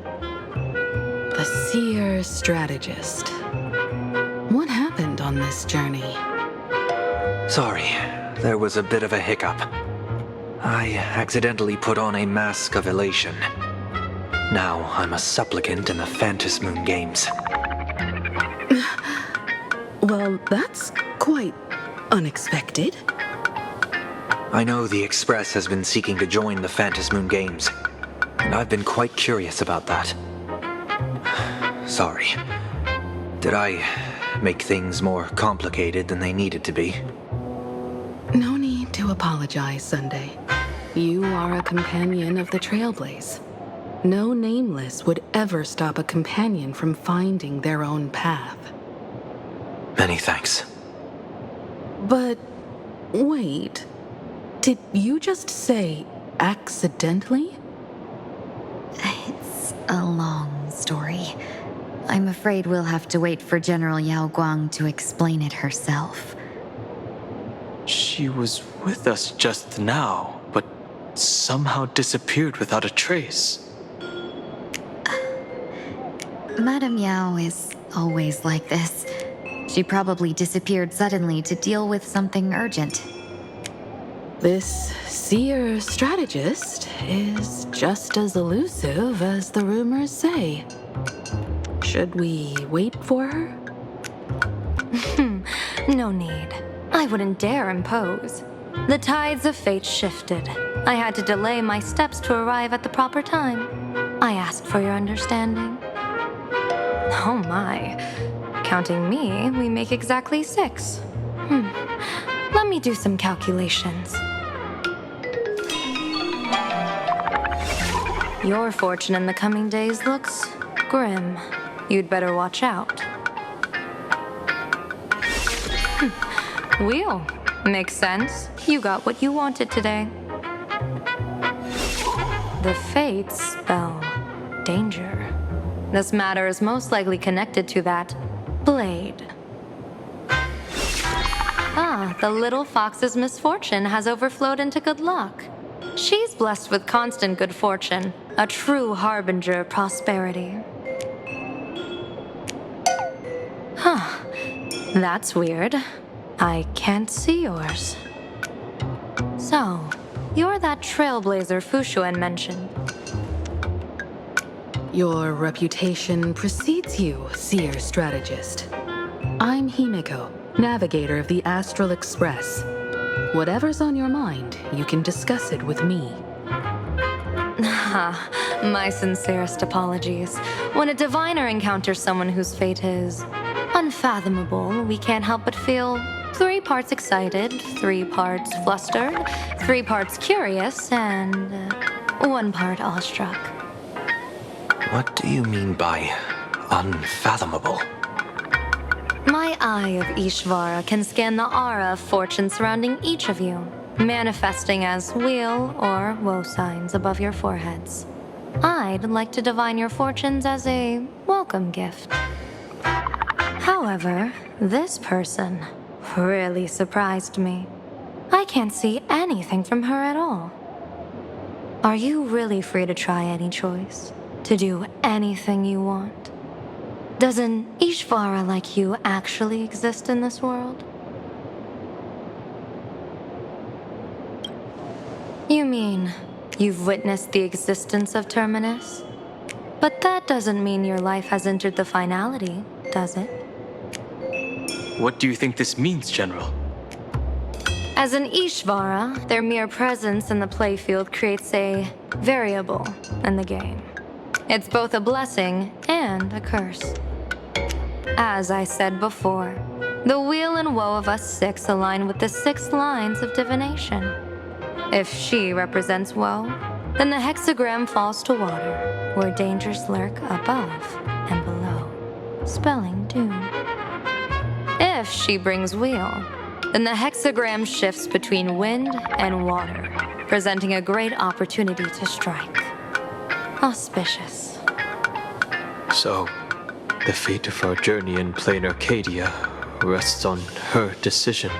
The seer strategist. What happened on this journey? Sorry, there was a bit of a hiccup. I accidentally put on a mask of elation. Now I'm a supplicant in the Phantasmoon Games. Well, that's quite unexpected. I know the Express has been seeking to join the Phantasmoon Games, and I've been quite curious about that. Sorry. Did I make things more complicated than they needed to be? No need to apologize, Sunday. You are a companion of the Trailblaze. No nameless would ever stop a companion from finding their own path. Many thanks. But wait, did you just say accidentally? It's a long story. I'm afraid we'll have to wait for General Yao Guang to explain it herself. She was with us just now, but somehow disappeared without a trace. Madame Yao is always like this. She probably disappeared suddenly to deal with something urgent. This seer strategist is just as elusive as the rumors say. Should we wait for her? No need. I wouldn't dare impose. The tides of fate shifted. I had to delay my steps to arrive at the proper time. I asked for your understanding. Oh my. Counting me, we make exactly 6. Let me do some calculations. Your fortune in the coming days looks grim. You'd better watch out. Wheel. Makes sense. You got what you wanted today. The fates spell danger. This matter is most likely connected to that blade. Ah, the little fox's misfortune has overflowed into good luck. She's blessed with constant good fortune, a true harbinger of prosperity. Huh. That's weird. I can't see yours. So, you're that trailblazer Fushuen mentioned. Your reputation precedes you, seer strategist. I'm Himiko, navigator of the Astral Express. Whatever's on your mind, you can discuss it with me. My sincerest apologies. When a diviner encounters someone whose fate is unfathomable, we can't help but feel 3 parts excited, 3 parts flustered, 3 parts curious, and 1 part awestruck. What do you mean by unfathomable? My eye of Ishvara can scan the aura of fortune surrounding each of you, manifesting as weal or woe signs above your foreheads. I'd like to divine your fortunes as a welcome gift. However, this person really surprised me. I can't see anything from her at all. Are you really free to try any choice? To do anything you want? Does an Ishvara like you actually exist in this world? You mean you've witnessed the existence of Terminus? But that doesn't mean your life has entered the finality, does it? What do you think this means, General? As an Ishvara, their mere presence in the playfield creates a variable in the game. It's both a blessing and a curse. As I said before, the weal and woe of us 6 align with the 6 lines of divination. If she represents woe, then the hexagram falls to water, where dangers lurk above and below, spelling doom. If she brings weal, then the hexagram shifts between wind and water, presenting a great opportunity to strike. Auspicious. So, the fate of our journey in Planarcadia rests on her decision.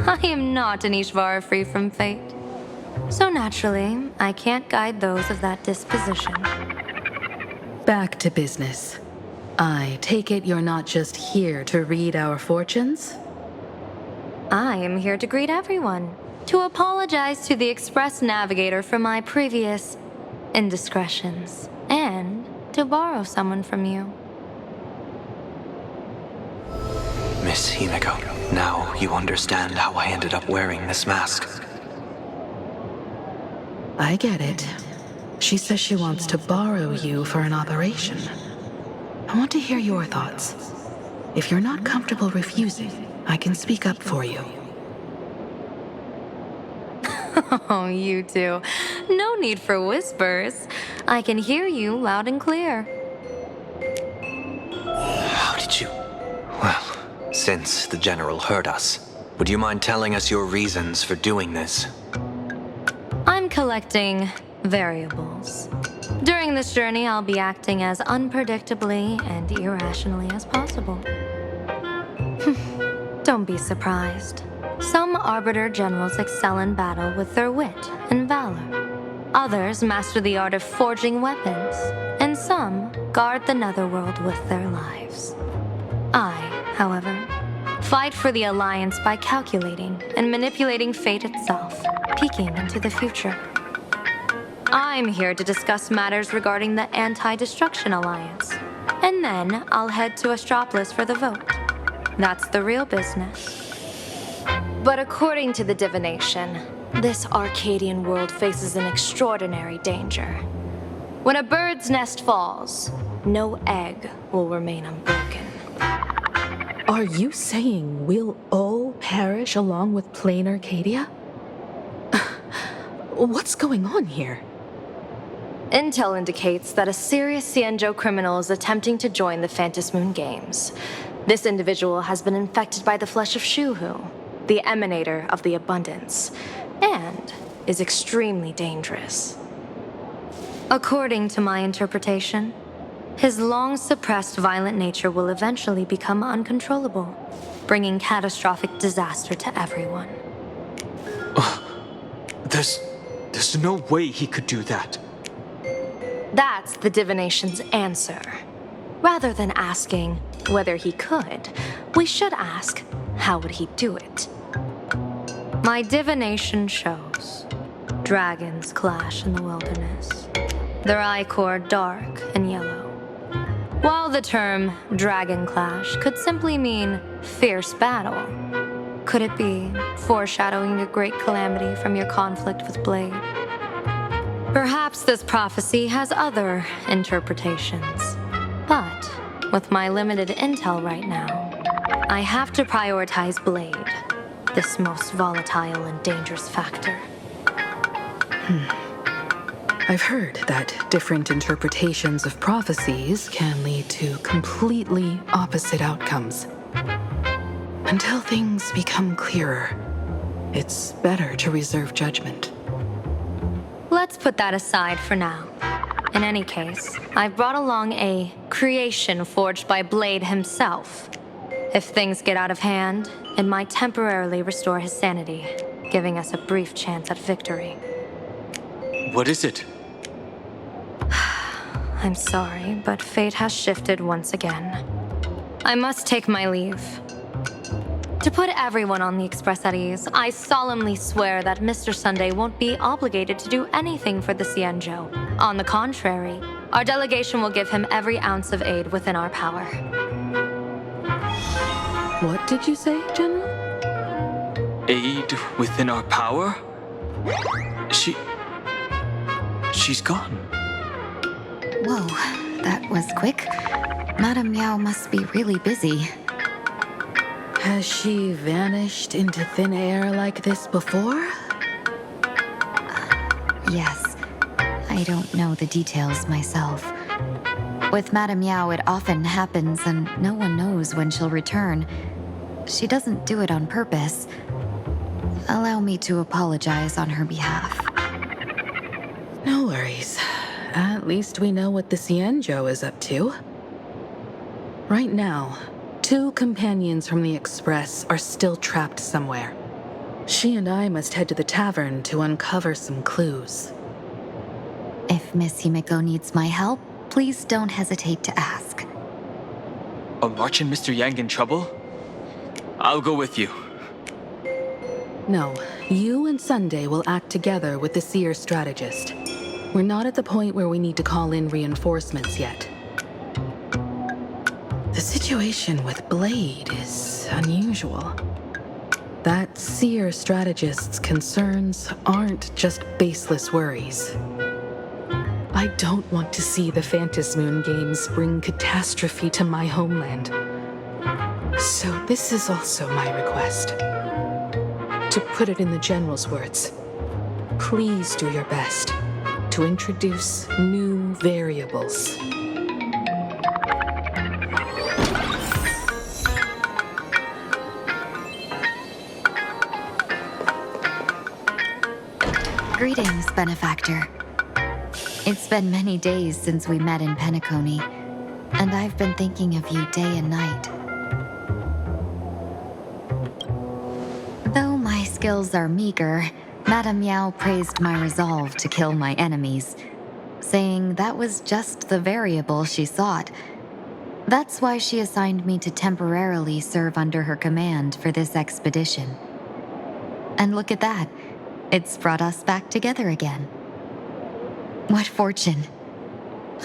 I am not an Ishvara free from fate. So naturally, I can't guide those of that disposition. Back to business. I take it you're not just here to read our fortunes? I am here to greet everyone, to apologize to the Express Navigator for my previous indiscretions, and to borrow someone from you. Miss Himiko, now you understand how I ended up wearing this mask. I get it. She says she wants to borrow you for an operation. I want to hear your thoughts. If you're not comfortable refusing, I can speak up for you. Oh, you two. No need for whispers. I can hear you loud and clear. How did you... Well, since the General heard us, would you mind telling us your reasons for doing this? I'm collecting variables. During this journey, I'll be acting as unpredictably and irrationally as possible. Don't be surprised. Some Arbiter Generals excel in battle with their wit and valor. Others master the art of forging weapons, and some guard the netherworld with their lives. I, however, fight for the Alliance by calculating and manipulating fate itself, peeking into the future. I'm here to discuss matters regarding the Anti-Destruction Alliance, and then I'll head to Astropolis for the vote. That's the real business. But according to the divination, this Arcadian world faces an extraordinary danger. When a bird's nest falls, no egg will remain unbroken. Are you saying we'll all perish along with Planarcadia? What's going on here? Intel indicates that a serious Xianzhou criminal is attempting to join the Phantasmoon Games. This individual has been infected by the flesh of Shuhu, the emanator of the abundance, and is extremely dangerous. According to my interpretation, his long-suppressed violent nature will eventually become uncontrollable, bringing catastrophic disaster to everyone. There's no way he could do that. That's the divination's answer. Rather than asking whether he could, we should ask, how would he do it? My divination shows dragons clash in the wilderness, their ichor dark and yellow. While the term dragon clash could simply mean fierce battle, could it be foreshadowing a great calamity from your conflict with Blade? Perhaps this prophecy has other interpretations, but with my limited intel right now, I have to prioritize Blade, this most volatile and dangerous factor. I've heard that different interpretations of prophecies can lead to completely opposite outcomes. Until things become clearer, it's better to reserve judgment. Let's put that aside for now. In any case, I've brought along a creation forged by Blade himself. If things get out of hand, it might temporarily restore his sanity, giving us a brief chance at victory. What is it? I'm sorry, but fate has shifted once again. I must take my leave. To put everyone on the Express at ease, I solemnly swear that Mr. Sunday won't be obligated to do anything for the Cienjo. On the contrary, our delegation will give him every ounce of aid within our power. What did you say, General? Aid within our power? She's gone. Whoa, that was quick. Madame Meow must be really busy. Has she vanished into thin air like this before? Yes. I don't know the details myself. With Madame Meow, it often happens and no one knows when she'll return. She doesn't do it on purpose. Allow me to apologize on her behalf. No worries. At least we know what the Cienjo is up to. Right now, 2 companions from the Express are still trapped somewhere. She and I must head to the tavern to uncover some clues. If Miss Himeko needs my help, please don't hesitate to ask. Are March and Mr. Yang in trouble? I'll go with you. No, you and Sunday will act together with the Seer strategist. We're not at the point where we need to call in reinforcements yet. The situation with Blade is unusual. That Seer strategist's concerns aren't just baseless worries. I don't want to see the Phantasmoon games bring catastrophe to my homeland. So this is also my request. To put it in the General's words, please do your best to introduce new variables. Greetings, Benefactor. It's been many days since we met in Penacony, and I've been thinking of you day and night. Though my skills are meager, Madame Meow praised my resolve to kill my enemies, saying that was just the variable she sought. That's why she assigned me to temporarily serve under her command for this expedition. And look at that. It's brought us back together again. What fortune.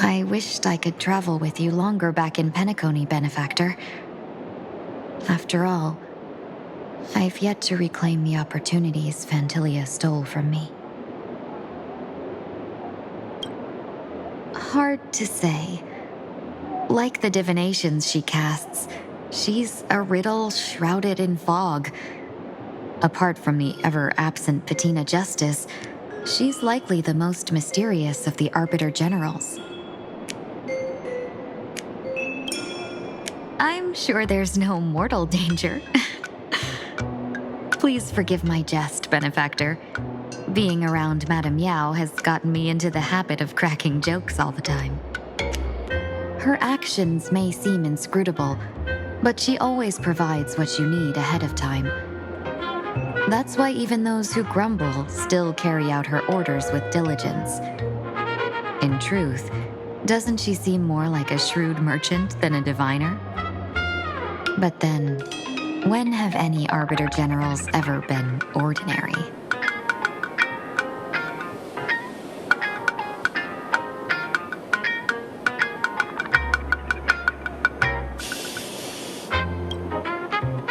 I wished I could travel with you longer back in Penacony, Benefactor. After all, I've yet to reclaim the opportunities Phantilia stole from me. Hard to say. Like the divinations she casts, she's a riddle shrouded in fog. Apart from the ever-absent Patina Justice, she's likely the most mysterious of the Arbiter Generals. I'm sure there's no mortal danger. Please forgive my jest, Benefactor. Being around Madame Meow has gotten me into the habit of cracking jokes all the time. Her actions may seem inscrutable, but she always provides what you need ahead of time. That's why even those who grumble still carry out her orders with diligence. In truth, doesn't she seem more like a shrewd merchant than a diviner? But then, when have any Arbiter Generals ever been ordinary?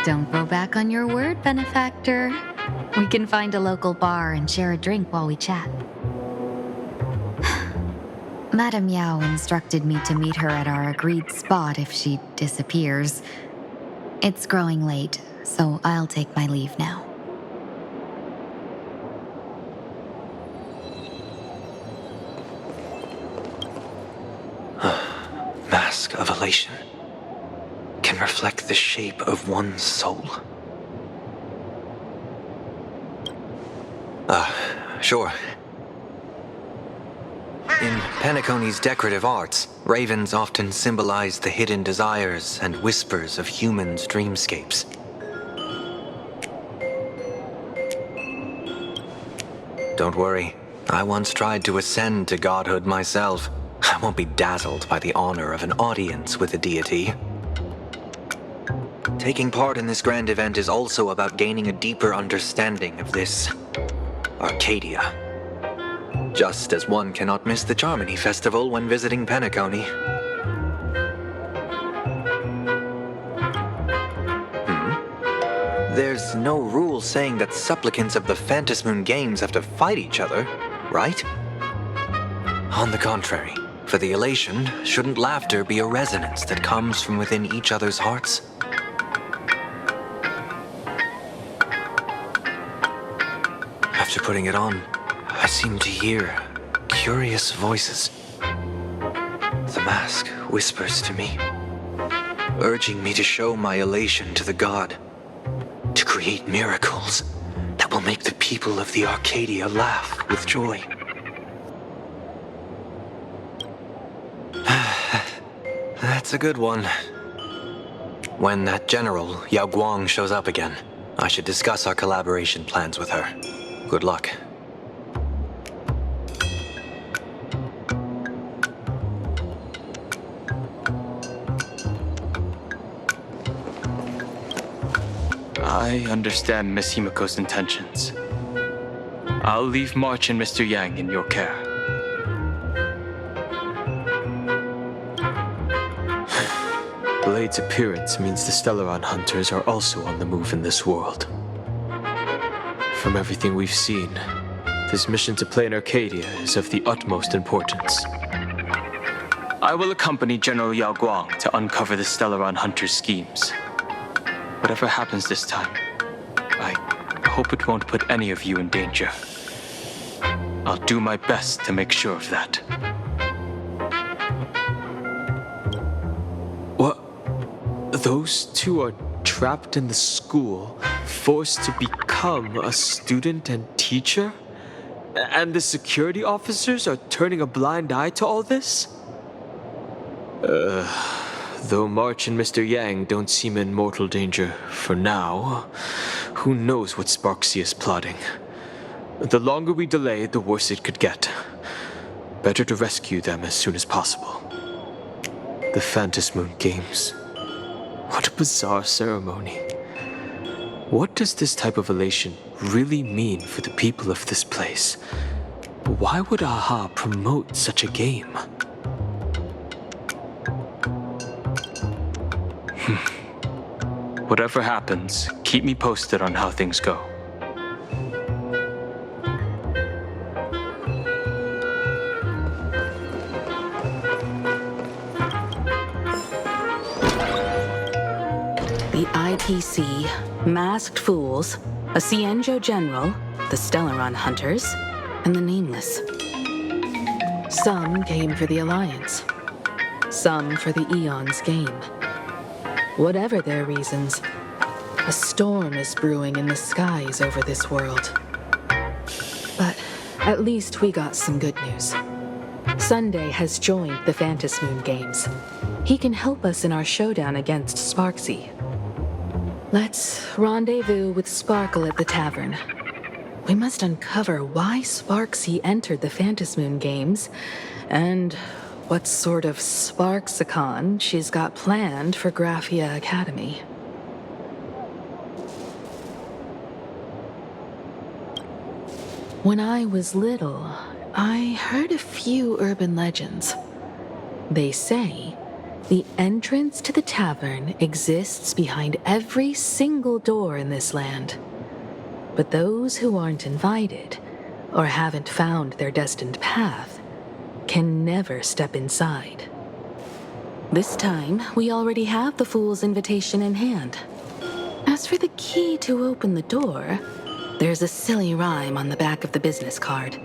Don't go back on your word, benefactor. We can find a local bar and share a drink while we chat. Madame Yao instructed me to meet her at our agreed spot if she disappears. It's growing late, so I'll take my leave now. Mask of elation can reflect the shape of one's soul. Sure. In Penacony's decorative arts, ravens often symbolize the hidden desires and whispers of humans' dreamscapes. Don't worry, I once tried to ascend to godhood myself. I won't be dazzled by the honor of an audience with a deity. Taking part in this grand event is also about gaining a deeper understanding of this Arcadia. Just as one cannot miss the Charmony Festival when visiting Penacony. There's no rule saying that supplicants of the Phantasmoon Games have to fight each other, right? On the contrary, for the elation, shouldn't laughter be a resonance that comes from within each other's hearts? After putting it on, I seem to hear curious voices. The mask whispers to me, urging me to show my elation to the god, to create miracles that will make the people of the Arcadia laugh with joy. That's a good one. When that general, Yao Guang, shows up again, I should discuss our collaboration plans with her. Good luck. I understand Miss Himiko's intentions. I'll leave March and Mr. Yang in your care. Blade's appearance means the Stellaron hunters are also on the move in this world. From everything we've seen, this mission to Planarcadia is of the utmost importance. I will accompany General Yao Guang to uncover the Stellaron hunters' schemes. Whatever happens this time, I hope it won't put any of you in danger. I'll do my best to make sure of that. What? Those two are trapped in the school, forced to become a student and teacher? And the security officers are turning a blind eye to all this? Though March and Mr. Yang don't seem in mortal danger for now, who knows what Sparksy is plotting. The longer we delay, the worse it could get. Better to rescue them as soon as possible. The Phantasmoon Games. What a bizarre ceremony. What does this type of elation really mean for the people of this place? Why would AHA promote such a game? Whatever happens, keep me posted on how things go. The IPC, Masked Fools, a Cienjo General, the Stellaron Hunters, and the Nameless. Some came for the Alliance. Some for the Eon's game. Whatever their reasons, a storm is brewing in the skies over this world. But at least we got some good news. Sunday has joined the Phantasmoon Games. He can help us in our showdown against Sparksy. Let's rendezvous with Sparkle at the tavern. We must uncover why Sparksy entered the Phantasmoon Games, and what sort of Sparksicon she's got planned for Graphia Academy. When I was little, I heard a few urban legends. They say The entrance to the tavern exists behind every single door in this land. But those who aren't invited, or haven't found their destined path, can never step inside. This time, we already have the Fool's invitation in hand. As for the key to open the door, there's a silly rhyme on the back of the business card.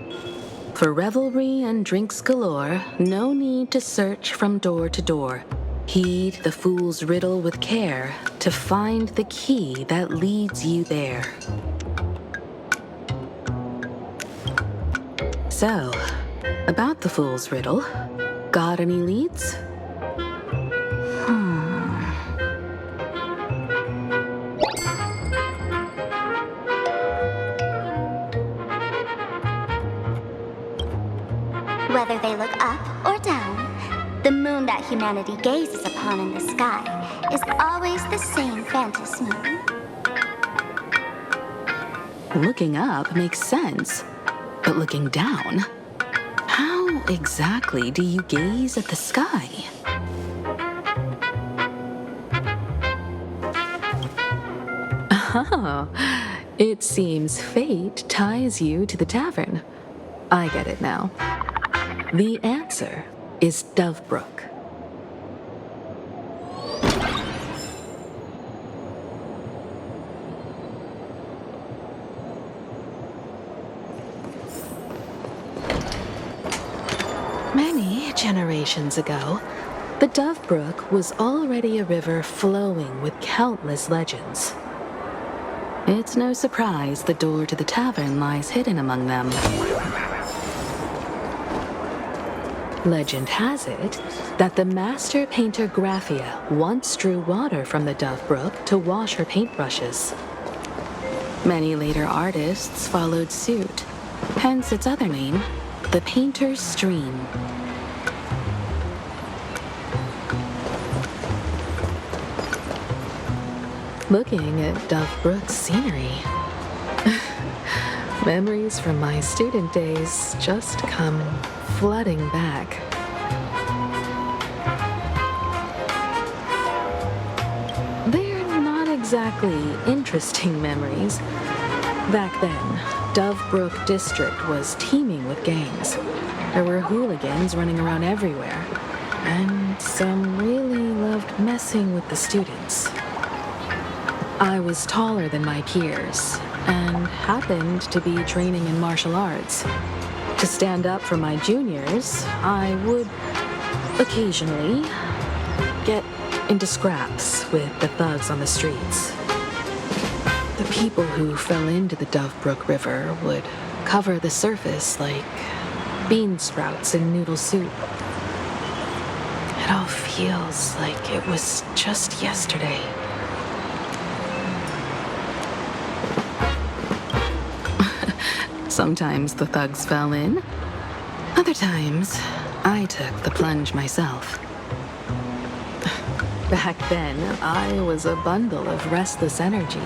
For revelry and drinks galore, no need to search from door to door. Heed the fool's riddle with care to find the key that leads you there. So, about the fool's riddle, got any leads? Whether they look up or down, the moon that humanity gazes upon in the sky is always the same Phantom moon. Looking up makes sense, but looking down? How exactly do you gaze at the sky? Oh, it seems fate ties you to the tavern. I get it now. The answer is Dovebrook. Many generations ago, the Dovebrook was already a river flowing with countless legends. It's no surprise the door to the tavern lies hidden among them. Legend has it that the master painter Graphia once drew water from the Dovebrook to wash her paintbrushes. Many later artists followed suit, hence its other name, the Painter's Stream. Looking at Dovebrook's scenery, memories from my student days just come flooding back. They're not exactly interesting memories. Back then, Dovebrook District was teeming with gangs. There were hooligans running around everywhere, and some really loved messing with the students. I was taller than my peers, and happened to be training in martial arts. To stand up for my juniors, I would occasionally get into scraps with the thugs on the streets. The people who fell into the Dovebrook River would cover the surface like bean sprouts in noodle soup. It all feels like it was just yesterday. Sometimes the thugs fell in. Other times, I took the plunge myself. Back then, I was a bundle of restless energy.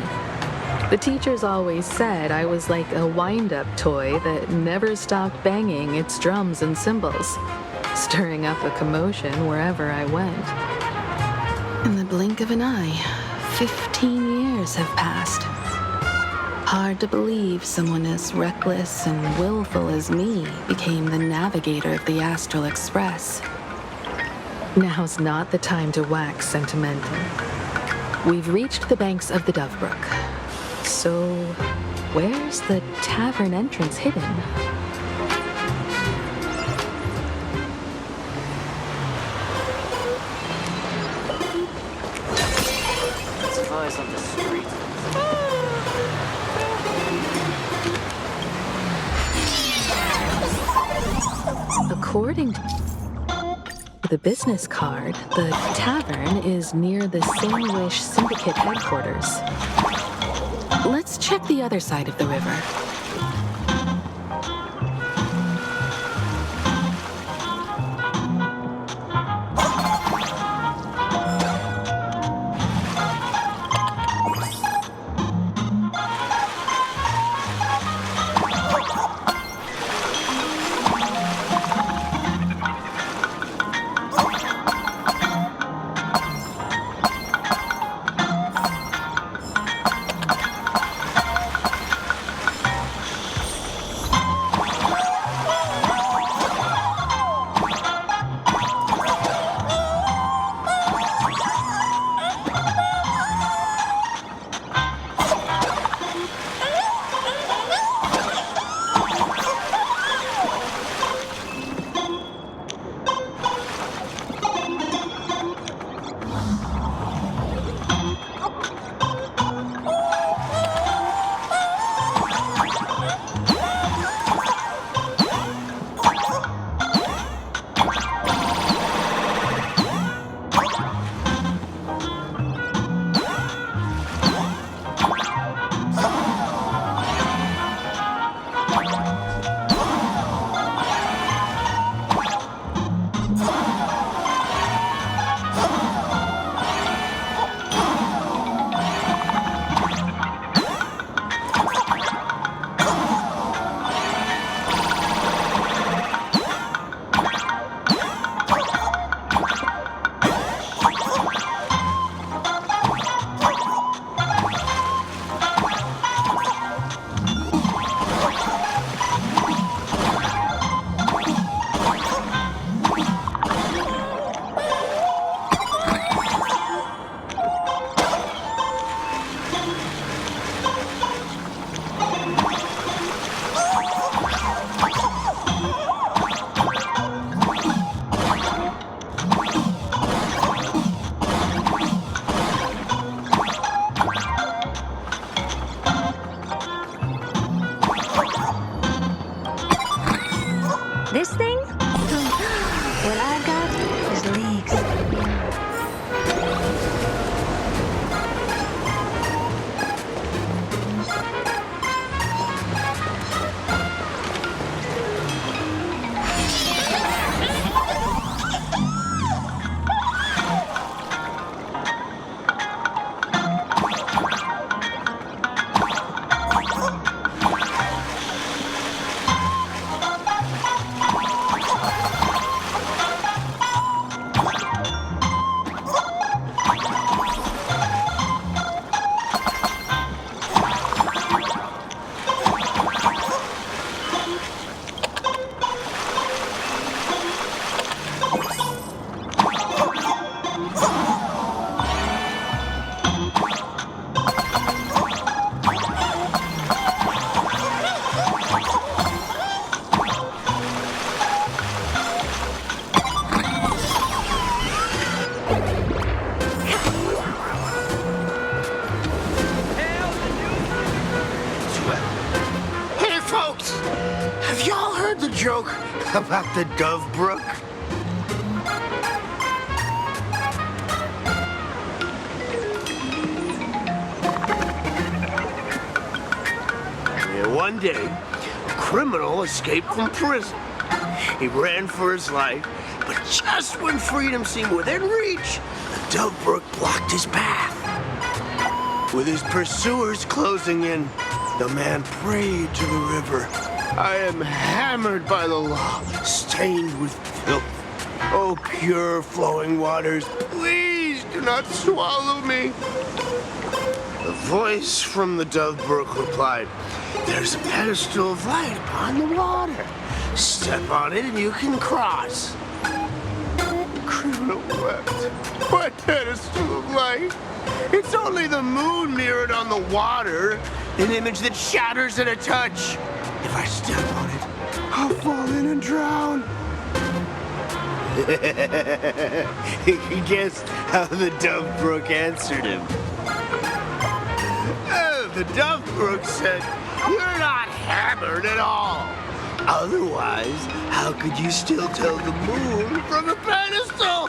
The teachers always said I was like a wind-up toy that never stopped banging its drums and cymbals, stirring up a commotion wherever I went. In the blink of an eye, 15 years have passed. Hard to believe someone as reckless and willful as me became the navigator of the Astral Express. Now's not the time to wax sentimental. We've reached the banks of the Dovebrook. So, where's the tavern entrance hidden? Supplies on the street. According to the business card, the tavern is near the Sandwich Syndicate headquarters. Let's check the other side of the river. joke about the Dove Brook? One day, a criminal escaped from prison. He ran for his life, but just when freedom seemed within reach, the Dove Brook blocked his path. With his pursuers closing in, the man prayed to the river. I am hammered by the law, stained with filth. Oh, pure flowing waters, please do not swallow me. The voice from the Dove Brook replied, there's a pedestal of light upon the water. Step on it and you can cross. The criminal wept. What pedestal of light? It's only the moon mirrored on the water, an image that shatters at a touch. If I step on it, I'll fall in and drown. Guess how the Dove Brook answered him. The Dove Brook said, you're not hammered at all. Otherwise, how could you still tell the moon from the pedestal?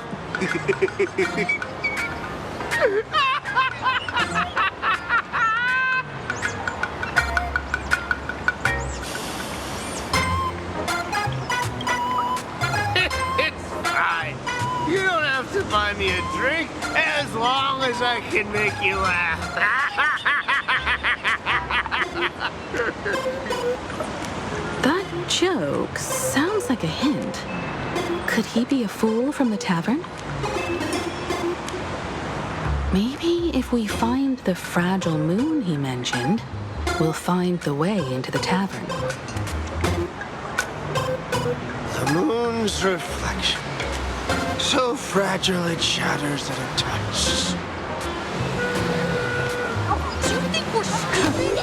It's fine. You don't have to buy me a drink as long as I can make you laugh. That joke sounds like a hint. Could he be a fool from the tavern? Maybe if we find the fragile moon he mentioned, we'll find the way into the tavern. The moon's reflection. So fragile it shatters at a touch. Do you think we're stupid?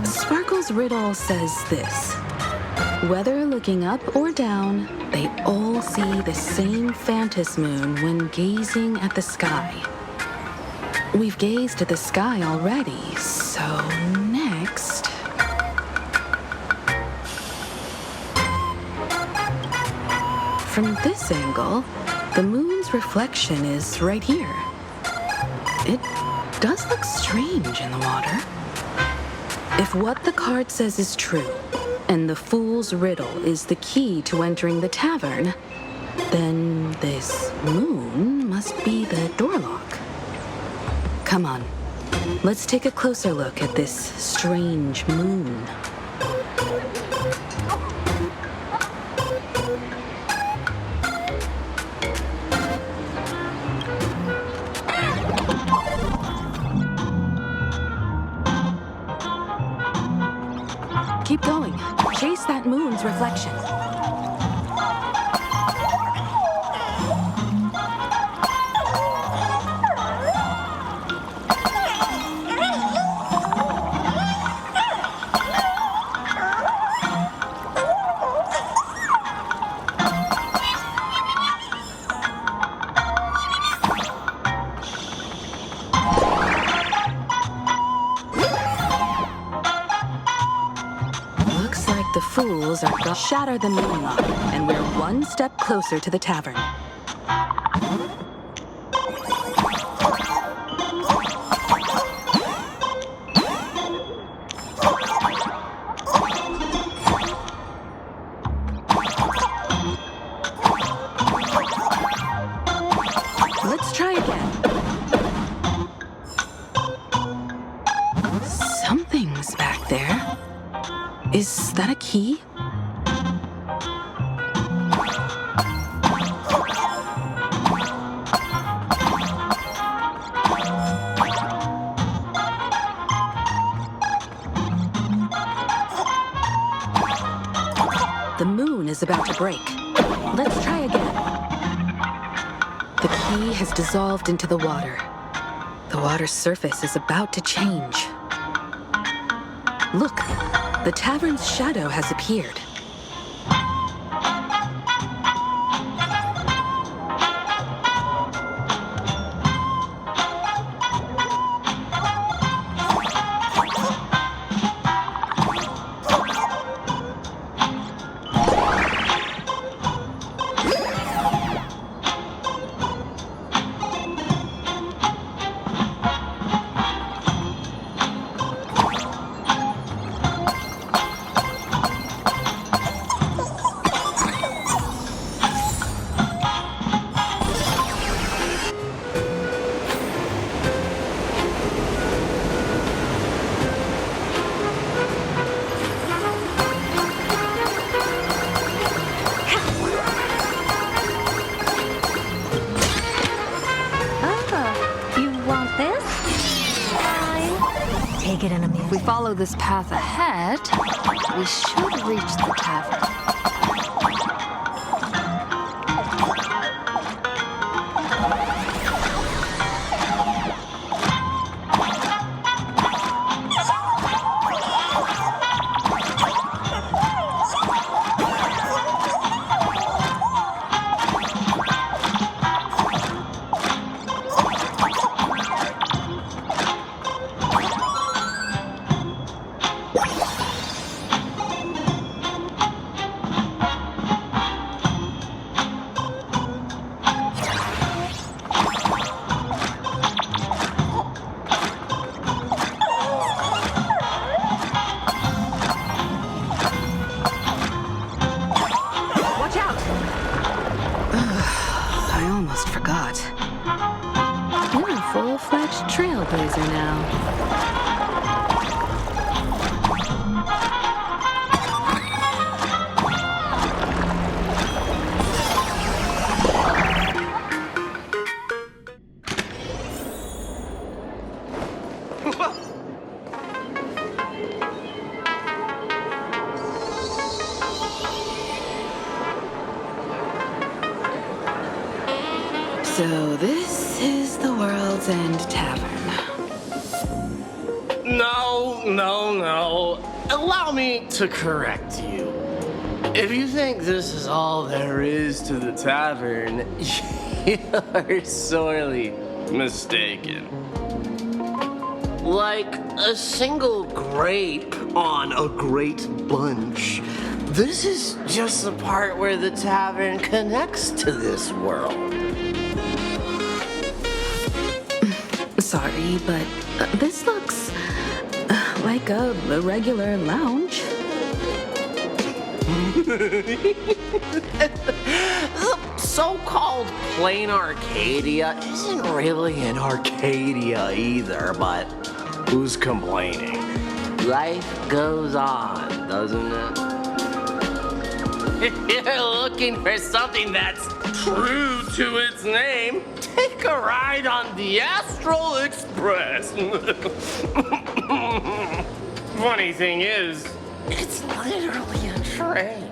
Sparkle's riddle says this. Whether looking up or down, they all see the same phantom moon when gazing at the sky. We've gazed at the sky already, so next... From this angle, the moon's reflection is right here. It does look strange in the water. If what the card says is true, and the fool's riddle is the key to entering the tavern, then this moon must be the door lock. Come on, let's take a closer look at this strange moon. Keep going. Chase that moon's reflection. The fools are gonna shatter the moon lock, and we're one step closer to the tavern. Let's try again. Something's back there. Is that a key? The moon is about to break. Let's try again. The key has dissolved into the water. The water's surface is about to change. Look, the tavern's shadow has appeared. take it in a If we follow this path ahead, we should reach the tavern. Trailblazer now. So this is the World's End Tavern. No. Allow me to correct you. If you think this is all there is to the tavern, you're sorely mistaken. Like a single grape on a great bunch, this is just the part where the tavern connects to this world. Sorry, but this looks like a regular lounge. The so-called Planarcadia isn't really an Arcadia either, but who's complaining? Life goes on, doesn't it? If you're looking for something that's true to its name, take a ride on the Astral Express. Funny thing is, it's literally a train.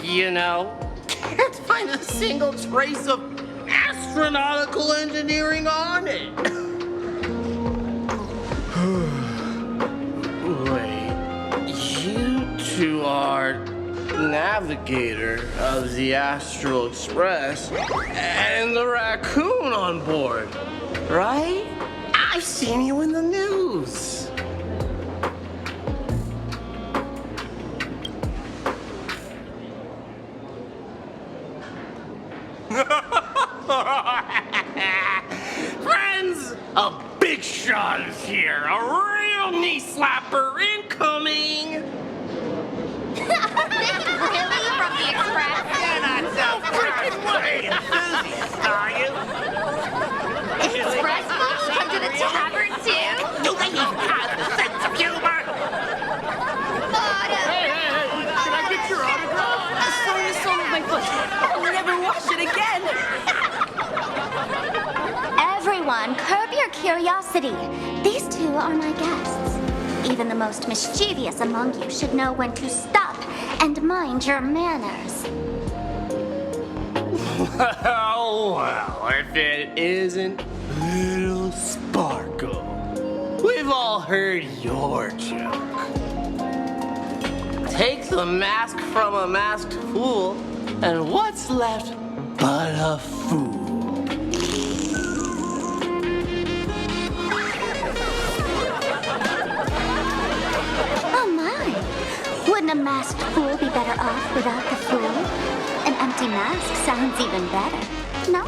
You know, can't find a single trace of astronautical engineering on it. Wait, you two are navigator of the Astral Express and the raccoon on board, right? I've seen you in the news. Friends, a big shot is here. A real knee slapper incoming. Really? From the Express? You're not so freaking way enthusiast, are you? Express folks come to the tavern too? Do they even have the sense of humor? Hey, can I get your autograph? I saw the sole of my foot. I'll never wash it again. Everyone, curb your curiosity. These two are my guests. Even the most mischievous among you should know when to stop and mind your manners. Well, if it isn't Little Sparkle. We've all heard your joke. Take the mask from a masked fool, and what's left but a fool? Oh my! Wouldn't a masked fool be better off without the fool? An empty mask sounds even better, no?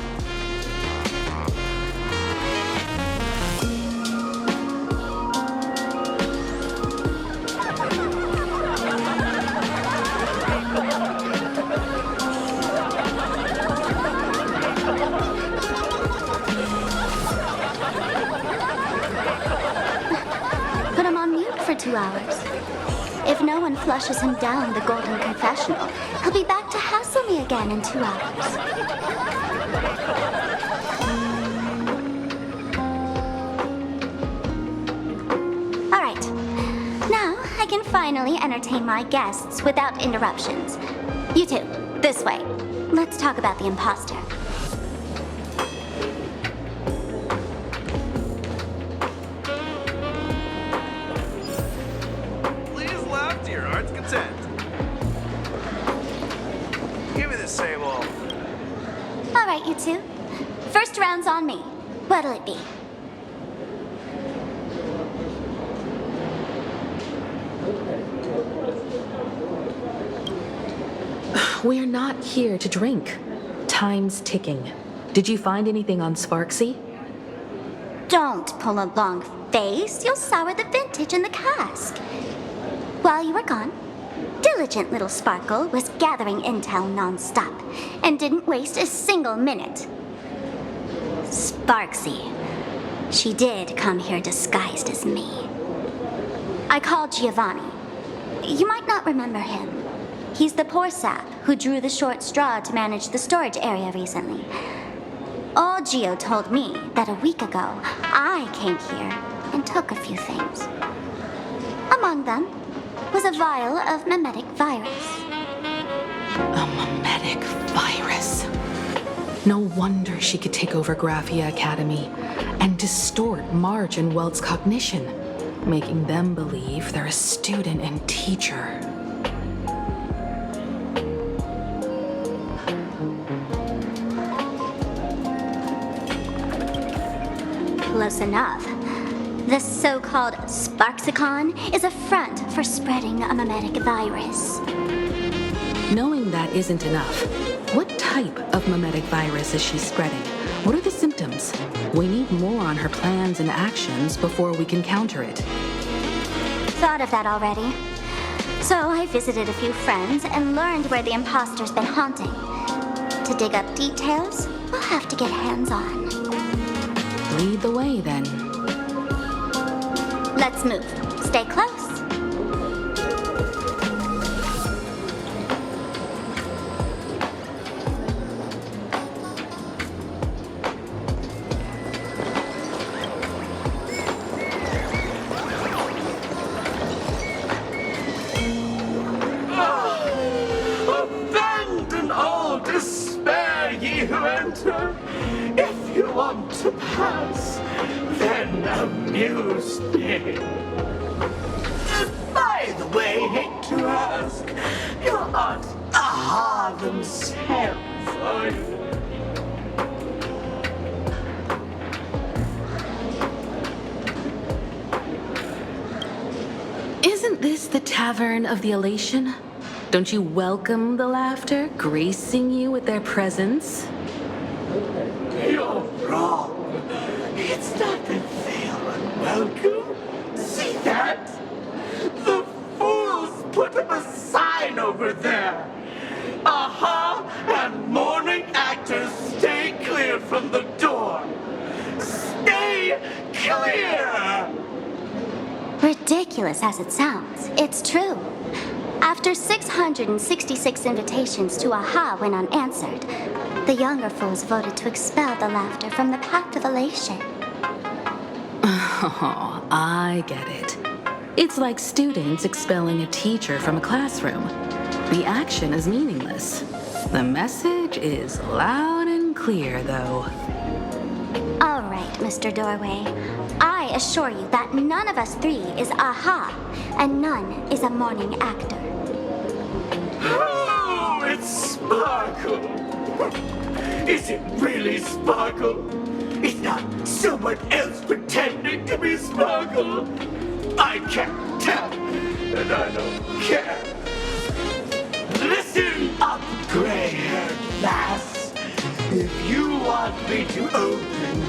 Put him on mute for 2 hours. If no one flushes him down the golden confessional, he'll be back to hassle me again in 2 hours. All right, finally entertain my guests without interruptions. You two, this way. Let's talk about the imposter. Please laugh to your heart's content. Give me the same old. All right, you two. First round's on me. What'll it be? We're not here to drink. Time's ticking. Did you find anything on Sparksy? Don't pull a long face. You'll sour the vintage in the cask. While you were gone, diligent little Sparkle was gathering intel non-stop and didn't waste a single minute. Sparksy. She did come here disguised as me. I called Giovanni. You might not remember him. He's the poor sap who drew the short straw to manage the storage area recently. Old Gio told me that a week ago, I came here and took a few things. Among them was a vial of mimetic virus. A mimetic virus. No wonder she could take over Graphia Academy and distort Marge and Welt's cognition, making them believe they're a student and teacher. Close enough. The so-called Sparksicon is a front for spreading a mimetic virus. Knowing that isn't enough, what type of mimetic virus is she spreading? What are the symptoms? We need more on her plans and actions before we can counter it. Thought of that already. So I visited a few friends and learned where the imposter's been haunting. To dig up details, we'll have to get hands-on. Lead the way, then. Let's move. Stay close. Abandon all despair, ye who enter. If you want to pass, then amuse me. By the way, hate to ask, your Aunt Aha themselves, are you? Isn't this the Tavern of the Elation? Don't you welcome the laughter, gracing you with their presence? You're wrong. It's not that they are unwelcome. See that? The fools put up a sign over there. Aha and mourning actors stay clear from the door. Stay clear! Ridiculous as it sounds, it's true. After 666 invitations to Aha went unanswered, the younger fools voted to expel the laughter from the path of elation. Oh, I get it. It's like students expelling a teacher from a classroom. The action is meaningless. The message is loud and clear, though. All right, Mr. Doorway. I assure you that none of us three is Aha, and none is a mourning actor. Oh, it's Sparkle. Is it really Sparkle? It's not someone else pretending to be Sparkle. I can't tell, and I don't care. Listen up, gray-haired lass. If you want me to open,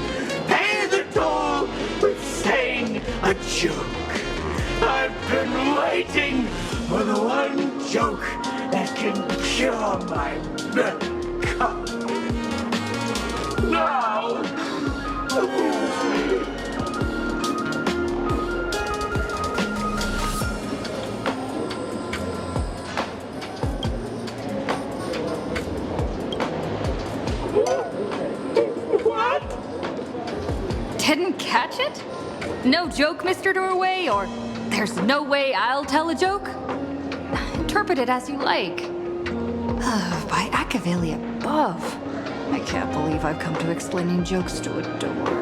pay the toll with saying a joke. I've been waiting for the one joke that can cure my melancholy. Now, amuse me. Didn't catch it? No joke, Mr. Doorway, or There's no way I'll tell a joke. Interpret it as you like. By Machiavelli above. I can't believe I've come to explaining jokes to a door.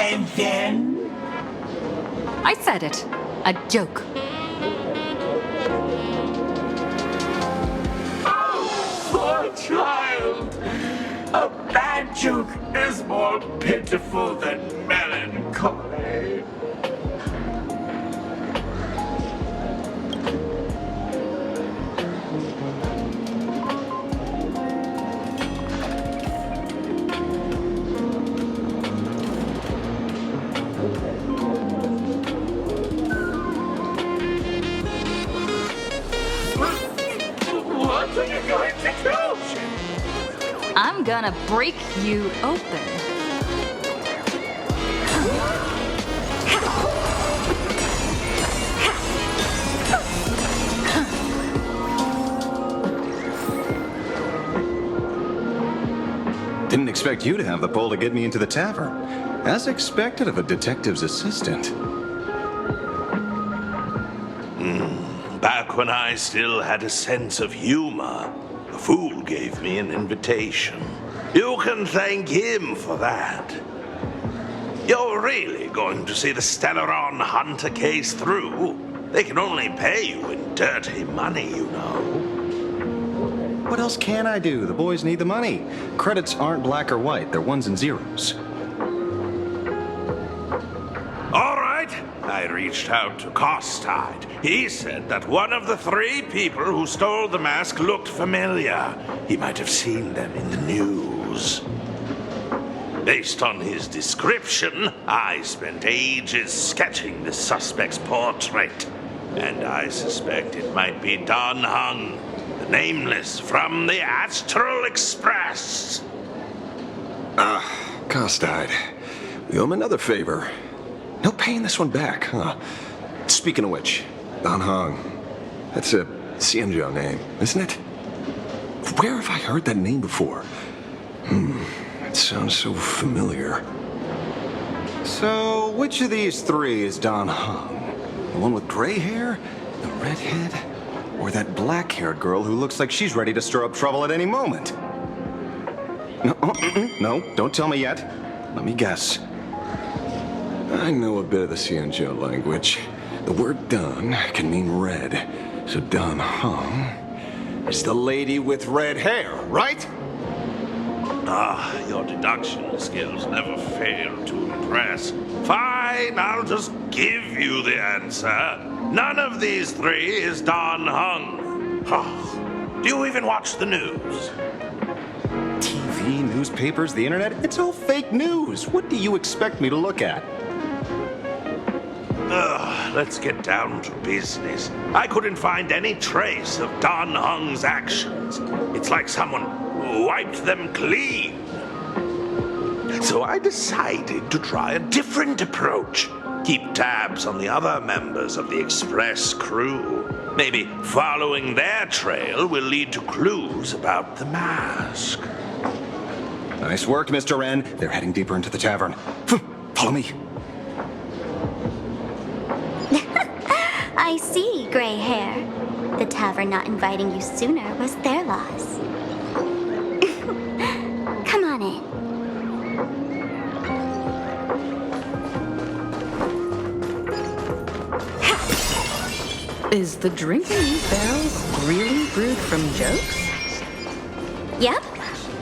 And then? I said it. A joke. Poor child! A bad joke is more pitiful than melancholy. What are you going to do? I'm gonna break you open. Didn't expect you to have the pull to get me into the tavern. As expected of a detective's assistant. Back when I still had a sense of humor, the fool gave me an invitation. You can thank him for that. You're really going to see the Stellaron Hunter case through? They can only pay you in dirty money, you know. What else can I do? The boys need the money. Credits aren't black or white, they're ones and zeros. All right. I reached out to Costide. He said that one of the 3 people who stole the mask looked familiar. He might have seen them in the news. Based on his description, I spent ages sketching the suspect's portrait. And I suspect it might be Don Hung, the nameless from the Astral Express. Costide. We owe him another favor. No paying this one back, huh? Speaking of which, Don Hong. That's a Xianzhou name, isn't it? Where have I heard that name before? It sounds so familiar. So, which of these 3 is Don Hong? The one with gray hair? The redhead? Or that black-haired girl who looks like she's ready to stir up trouble at any moment? No, don't tell me yet. Let me guess. I know a bit of the Xianzhou language. The word Don can mean red. So Don Hong is the lady with red hair, right? Your deduction skills never fail to impress. Fine, I'll just give you the answer. None of these 3 is Don Hung. Do you even watch the news? TV, newspapers, the internet, it's all fake news. What do you expect me to look at? Let's get down to business. I couldn't find any trace of Don Hung's actions. It's like someone wiped them clean. So I decided to try a different approach. Keep tabs on the other members of the Express crew. Maybe following their trail will lead to clues about the mask. Nice work, Mr. Wren. They're heading deeper into the tavern. Follow me. I see, gray hair. The tavern not inviting you sooner was their loss. Come on in. Is the drink in these barrels really brewed from jokes? Yep.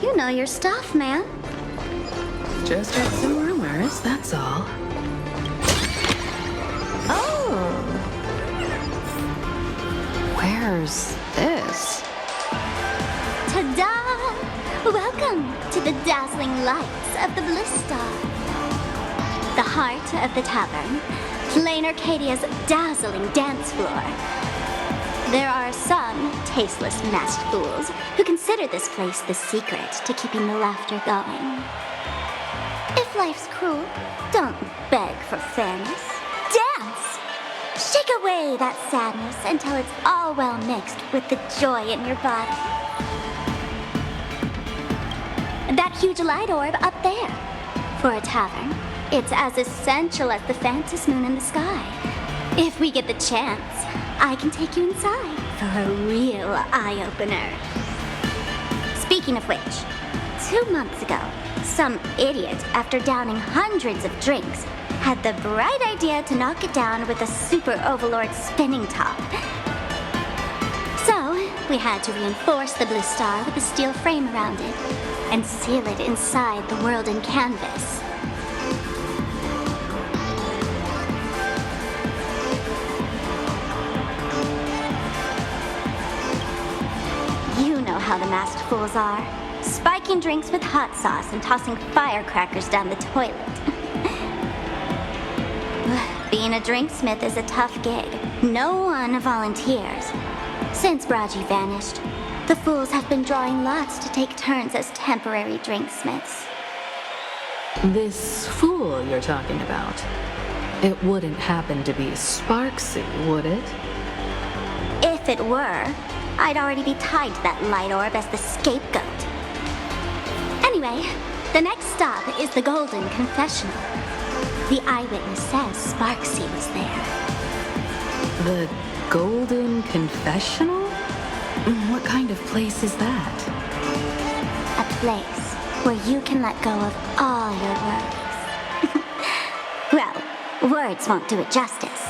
You know your stuff, man. Just heard some rumors, that's all. Where's this? Ta-da! Welcome to the dazzling lights of the Bliss Star. The heart of the tavern, Planarcadia's dazzling dance floor. There are some tasteless masked fools who consider this place the secret to keeping the laughter going. If life's cruel, don't beg for fairness. Dance! Shake away that sadness until it's all well mixed with the joy in your body. That huge light orb up there. For a tavern, it's as essential as the Phantom moon in the sky. If we get the chance, I can take you inside for a real eye-opener. Speaking of which, 2 months ago, some idiot, after downing hundreds of drinks, had the bright idea to knock it down with a super overlord spinning top. So, we had to reinforce the blue star with a steel frame around it and seal it inside the world in canvas. You know how the masked fools are. Spiking drinks with hot sauce and tossing firecrackers down the toilet. Being a drinksmith is a tough gig. No one volunteers. Since Braji vanished, the fools have been drawing lots to take turns as temporary drinksmiths. This fool you're talking about, it wouldn't happen to be Sparksy, would it? If it were, I'd already be tied to that light orb as the scapegoat. Anyway, the next stop is the Golden Confessional. The eyewitness says Sparksy was there. The Golden Confessional? What kind of place is that? A place where you can let go of all your worries. Well, words won't do it justice.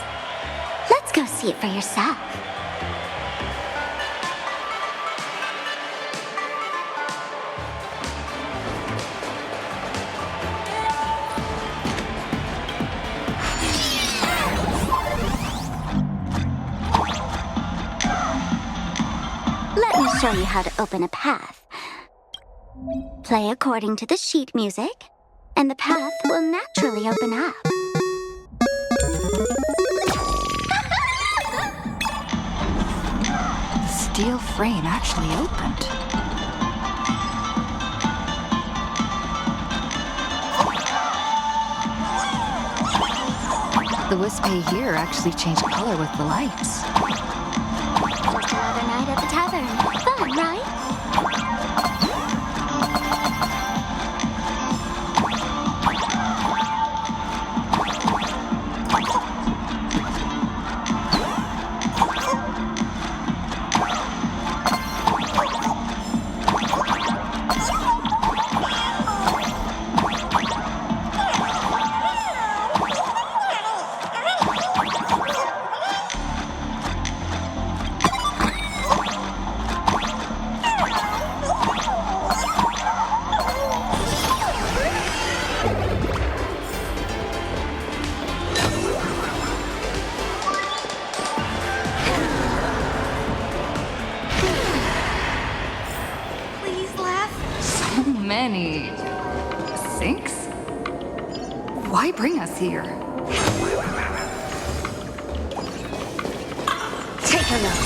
Let's go see it for yourself. Let me show you how to open a path. Play according to the sheet music, and the path will naturally open up. The steel frame actually opened. The wispy here actually changed color with the lights. Just another night at the tavern. Fun, right? Many sinks? Why bring us here? Take a look.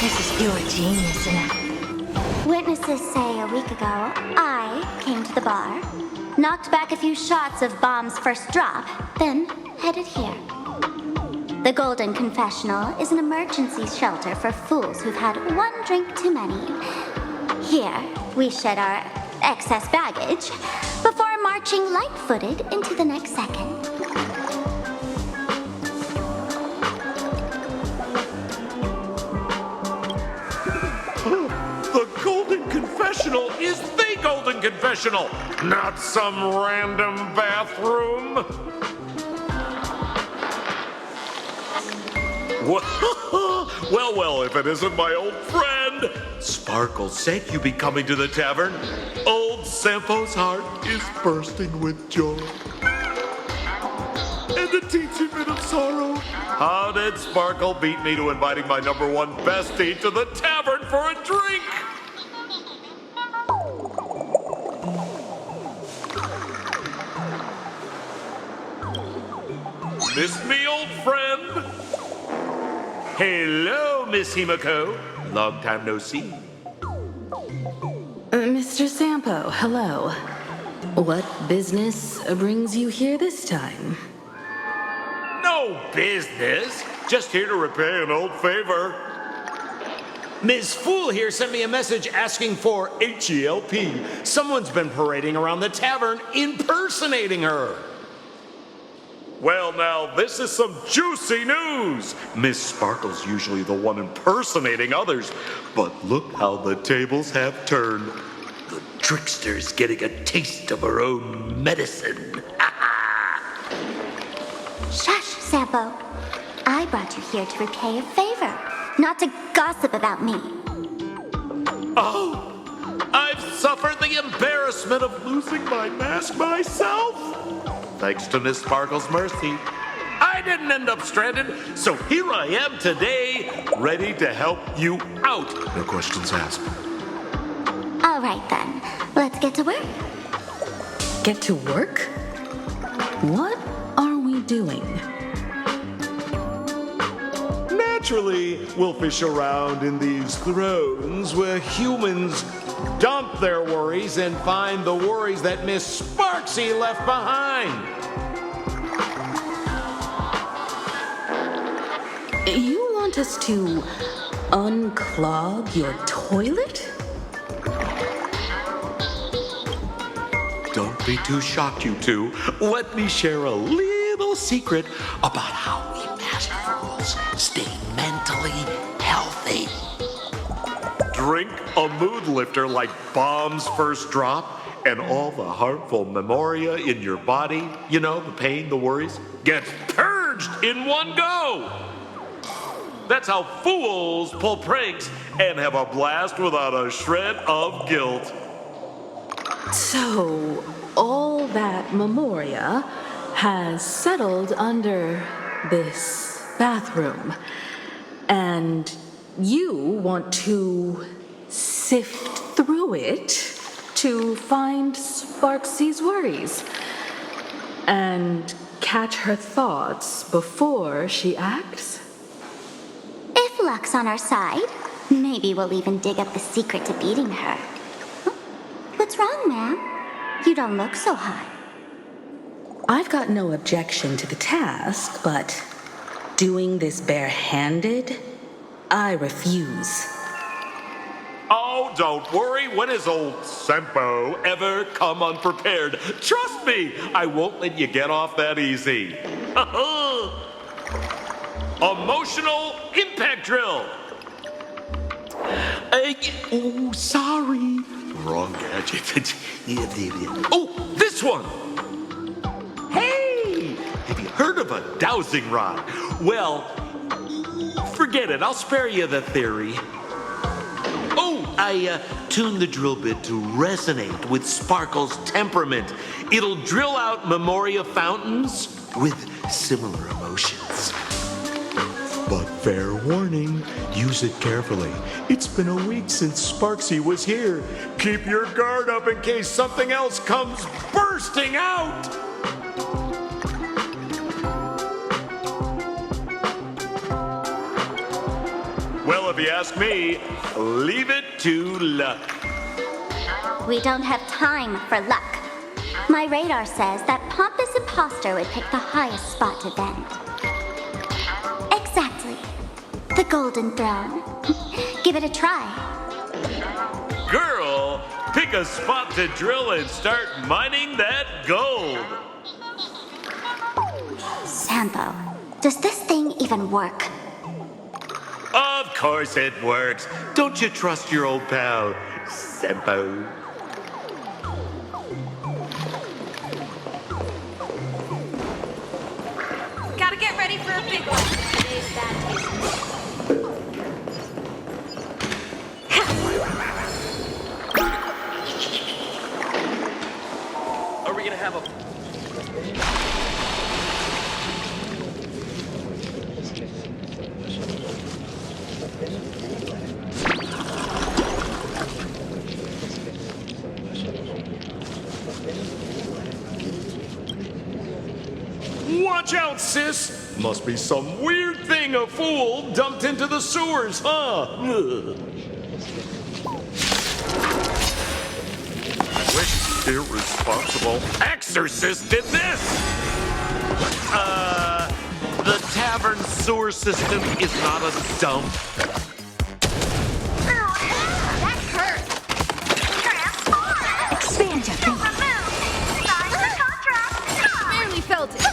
This is pure genius enough. Witnesses say a week ago, I came to the bar, knocked back a few shots of Bomb's first drop, then headed here. The Golden Confessional is an emergency shelter for fools who've had one drink too many. Here, we shed our excess baggage before marching light-footed into the next second. The Golden Confessional is the Golden Confessional, not some random bathroom. Well, if it isn't my old friend. Sparkle's sake, you be coming to the tavern. Old Sampo's heart is bursting with joy. And a teensy bit of sorrow. How did Sparkle beat me to inviting my #1 bestie to the tavern for a drink? Miss me, old friend? Hello, Miss Himiko. Long time no see. Mr. Sampo, hello. What business brings you here this time? No business. Just here to repay an old favor. Ms. Fool here sent me a message asking for HELP. Someone's been parading around the tavern impersonating her. Well, now, this is some juicy news. Miss Sparkle's usually the one impersonating others, but look how the tables have turned. The trickster's getting a taste of her own medicine. Shush, Sampo. I brought you here to repay a favor, not to gossip about me. Oh, I've suffered the embarrassment of losing my mask myself. Thanks to Miss Sparkle's mercy, I didn't end up stranded, so here I am today, ready to help you out. No questions asked. All right, then. Let's get to work. Get to work? What are we doing? Naturally, we'll fish around in these thrones where humans dump their worries and find the worries that Miss Sparksy left behind. You want us to unclog your toilet? Don't be too shocked, you two. Let me share a little secret about how we master fools stay mentally healthy. Drink a mood lifter like Bomb's First Drop, and all the harmful memoria in your body, you know, the pain, the worries, gets purged in one go. That's how fools pull pranks and have a blast without a shred of guilt. So, all that memoria has settled under this bathroom, and you want to sift through it to find Sparksy's worries and catch her thoughts before she acts? If luck's on our side, maybe we'll even dig up the secret to beating her. What's wrong, ma'am? You don't look so hot. I've got no objection to the task, but doing this barehanded, I refuse. Oh, don't worry. When has old Sempo ever come unprepared? Trust me, I won't let you get off that easy. Emotional impact drill. Oh, sorry. Wrong gadget. Oh, this one. Hey, have you heard of a dowsing rod? Well, forget it. I'll spare you the theory. Oh, I tuned the drill bit to resonate with Sparkle's temperament. It'll drill out memoria fountains with similar emotions. But fair warning, use it carefully. It's been a week since Sparksy was here. Keep your guard up in case something else comes bursting out. Well, if you ask me, leave it to luck. We don't have time for luck. My radar says that Pompous Imposter would pick the highest spot to vent. Exactly. The Golden Throne. Give it a try. Girl, pick a spot to drill and start mining that gold. Sampo, does this thing even work? Of course it works. Don't you trust your old pal, Sempo? Gotta get ready for a big one. Today's bad taste. Are we gonna have a... Watch out, sis! Must be some weird thing a fool dumped into the sewers, huh? Ugh. Which irresponsible exorcist did this? The tavern sewer system is not a dump. That hurt. Transform! Expand your thinking. Remove! Sign the contract! Barely felt it.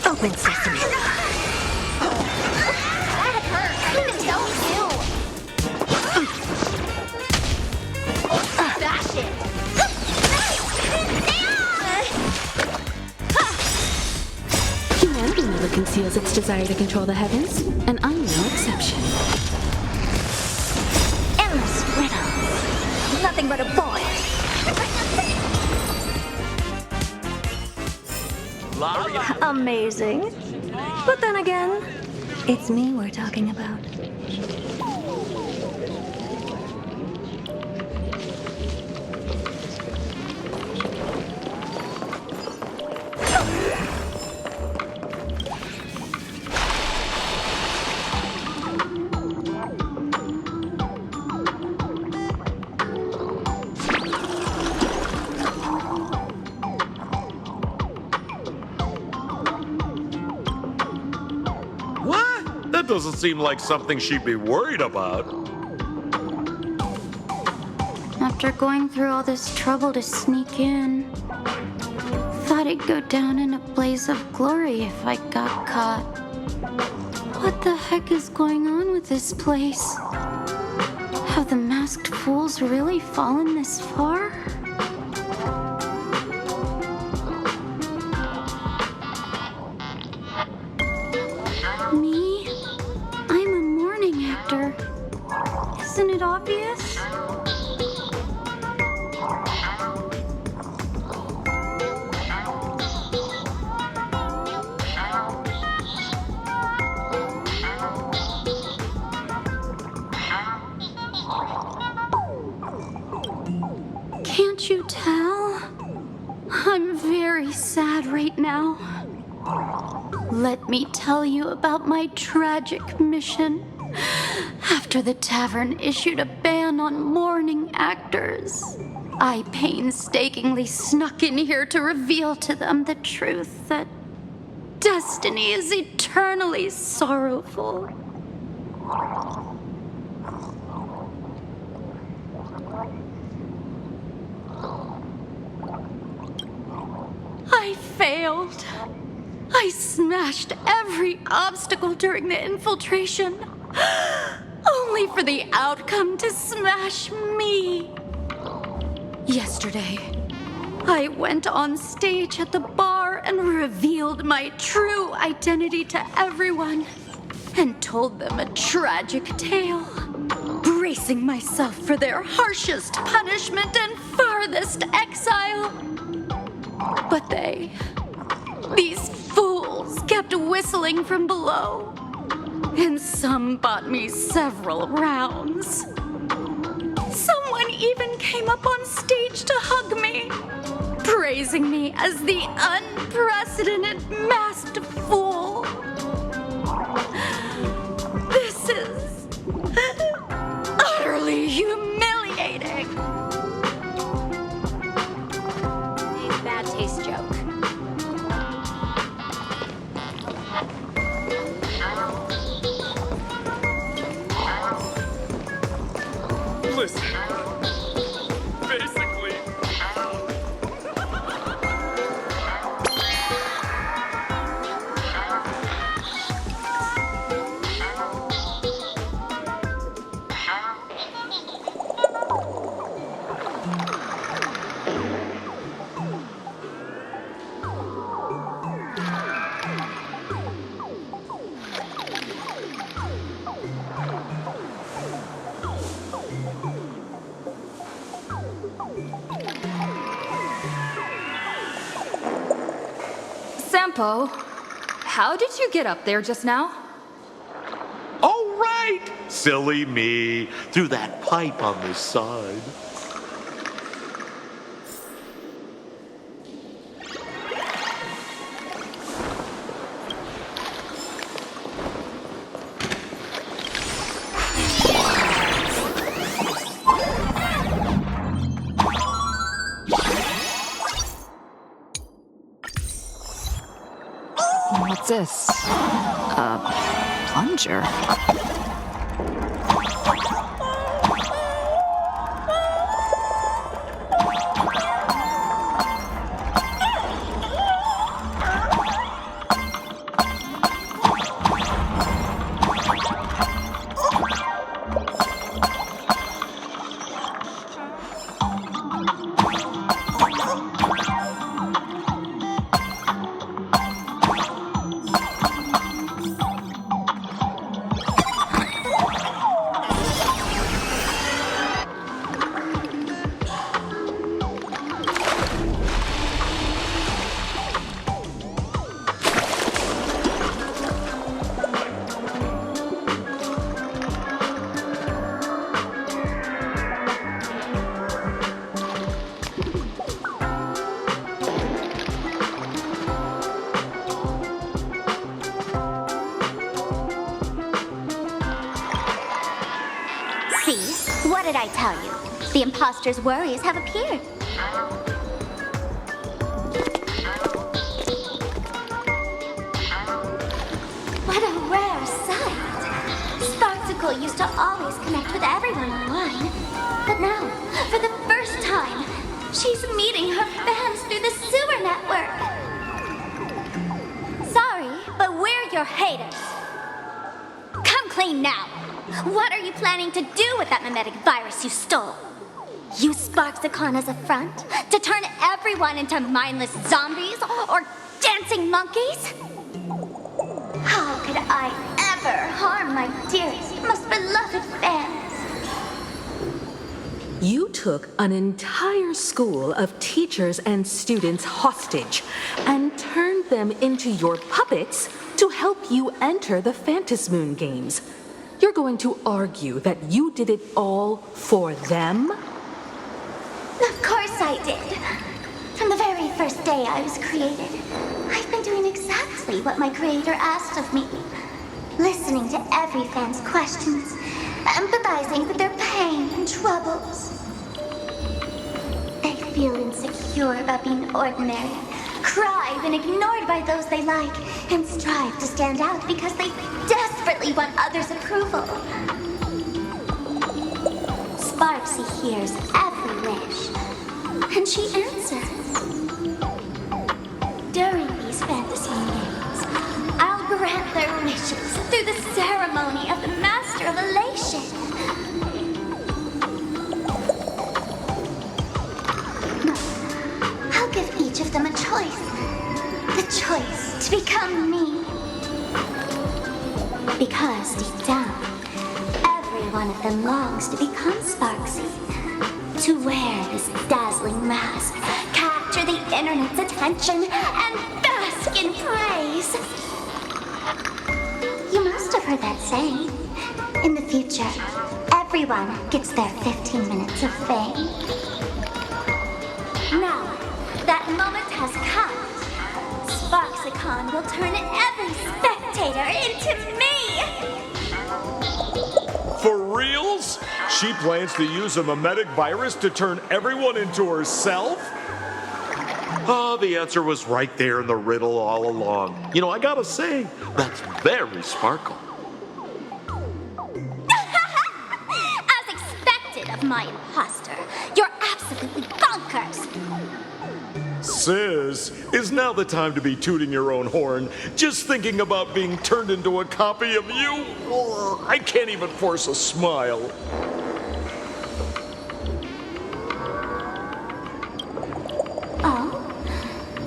Open sesame. That hurt. I can tell you. Bash it. Humanity never conceals its desire to control the heavens, and I'm no exception. Endless riddles. Nothing but a boy. Amazing. But then again, it's me we're talking about. What? That doesn't seem like something she'd be worried about. After going through all this trouble to sneak in, thought I'd go down in a blaze of glory if I got caught. What the heck is going on with this place? Have the masked fools really fallen this far? Me? I'm a morning actor. Isn't it obvious? Can't you tell? I'm very sad right now. Let me tell you about my tragic mission. After the tavern issued a ban on mourning actors, I painstakingly snuck in here to reveal to them the truth that destiny is eternally sorrowful. I failed. I smashed every obstacle during the infiltration, only for the outcome to smash me. Yesterday, I went on stage at the bar and revealed my true identity to everyone and told them a tragic tale, bracing myself for their harshest punishment and farthest exile. But these fools kept whistling from below, and some bought me several rounds. Someone even came up on stage to hug me, praising me as the unprecedented masked fool. This is utterly humiliating. Bad taste joke. Listen, basically... Sampo, how did you get up there just now? Oh, right! Silly me. Through that pipe on the side. What's this? A plunger. See? What did I tell you? The imposter's worries have appeared. What a rare sight. Sparksicle used to always connect with everyone online. But now, for the first time, she's meeting her fans through the sewer network. Sorry, but we're your haters. Come clean now. What are you planning to do with that mimetic virus you stole? Use Sparksicon as a front to turn everyone into mindless zombies or dancing monkeys? How could I ever harm my dearest, most beloved fans? You took an entire school of teachers and students hostage and turned them into your puppets to help you enter the Phantasmoon Games. You're going to argue that you did it all for them? Of course I did. From the very first day I was created, I've been doing exactly what my creator asked of me. Listening to every fan's questions, empathizing with their pain and troubles. They feel insecure about being ordinary, cry when ignored by those they like, and strive to stand out because they desperately want others' approval. Sparksy hears every wish, and she answers. During these fantasy games, I'll grant their wishes through the ceremony of the Master of Elation. I'll give each of them a choice. The choice to become me. Because deep down, every one of them longs to become Sparksy. To wear this dazzling mask, capture the internet's attention, and bask in praise. You must have heard that saying. In the future, everyone gets their 15 minutes of fame. Now, that moment has come. Sparksicon will turn every spectator into me! For reals? She plans to use a mimetic virus to turn everyone into herself? Ah, the answer was right there in the riddle all along. You know, I gotta say, that's very Sparkle. As expected of my imposter, you're absolutely bonkers! Sis, is now the time to be tooting your own horn, just thinking about being turned into a copy of you? Oh, I can't even force a smile. Oh?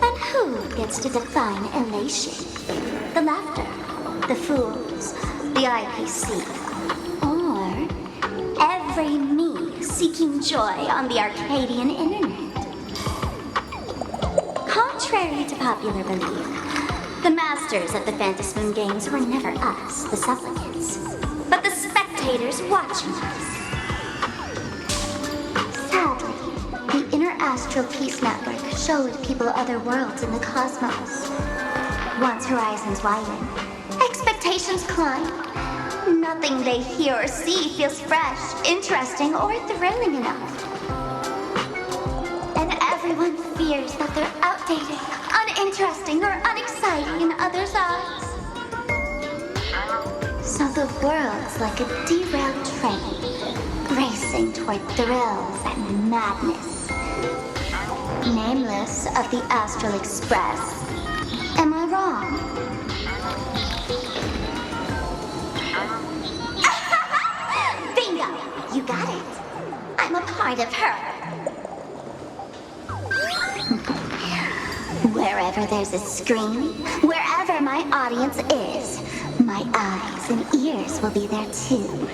And who gets to define elation? The laughter, the fools, the IPC, or every me seeking joy on the Arcadian internet? Contrary to popular belief, the masters of the Phantasmoon Games were never us, the supplicants, but the spectators watching us. Sadly, the Inner Astral Peace Network showed people other worlds in the cosmos. Once horizons widen, expectations climb. Nothing they hear or see feels fresh, interesting, or thrilling enough. And every Everyone fears that they're outdated, uninteresting, or unexciting in others' eyes. So the world's like a derailed train, racing toward thrills and madness. Nameless of the Astral Express. Am I wrong? Bingo! You got it. I'm a part of her. Wherever there's a screen, wherever my audience is, my eyes and ears will be there too.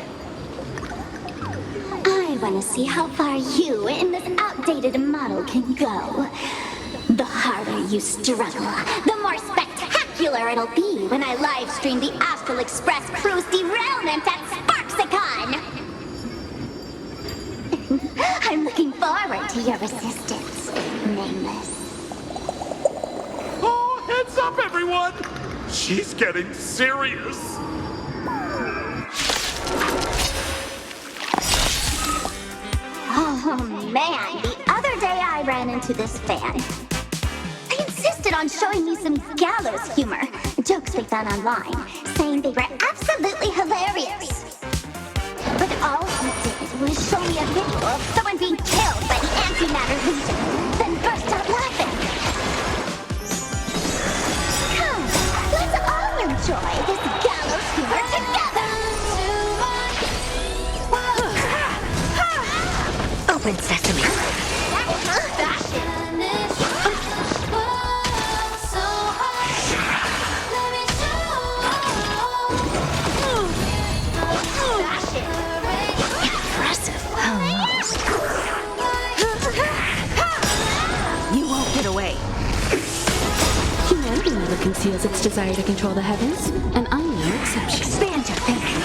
I want to see how far you in this outdated model can go. The harder you struggle, the more spectacular it'll be when I live stream the Astral Express crew's derailment at Sparksicon! I'm looking forward to your resistance, Nameless. Oh, heads up, everyone! She's getting serious. Oh man, the other day I ran into this fan. They insisted on showing me some gallows humor, jokes they found online, saying they were absolutely hilarious. But all he did was show me a video of someone being killed by the antimatter legion, then burst out laughing. Come, let's all enjoy this gallows humor together! Open sesame. Impressive. Almost. You won't get away. Humanity never conceals its desire to control the heavens, and I'm no exception. Expand your thinking.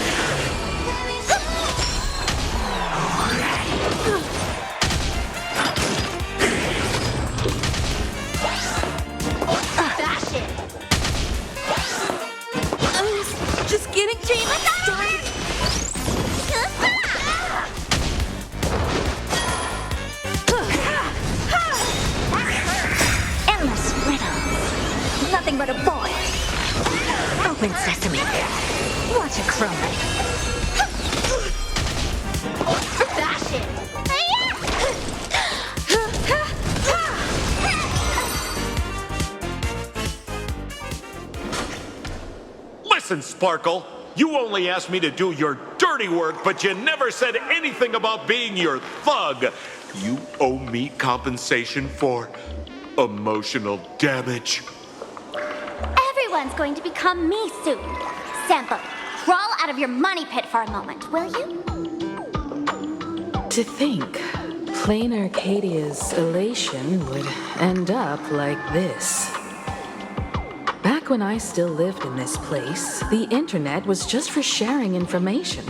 Just getting dream started. Endless riddles. Nothing but a boy. Open sesame. Watch it crumble. Dash it! Listen, Sparkle, you only asked me to do your dirty work, but you never said anything about being your thug. You owe me compensation for emotional damage. Everyone's going to become me soon. Sampo, crawl out of your money pit for a moment, will you? To think, Planarcadia's elation would end up like this. Back when I still lived in this place, the internet was just for sharing information.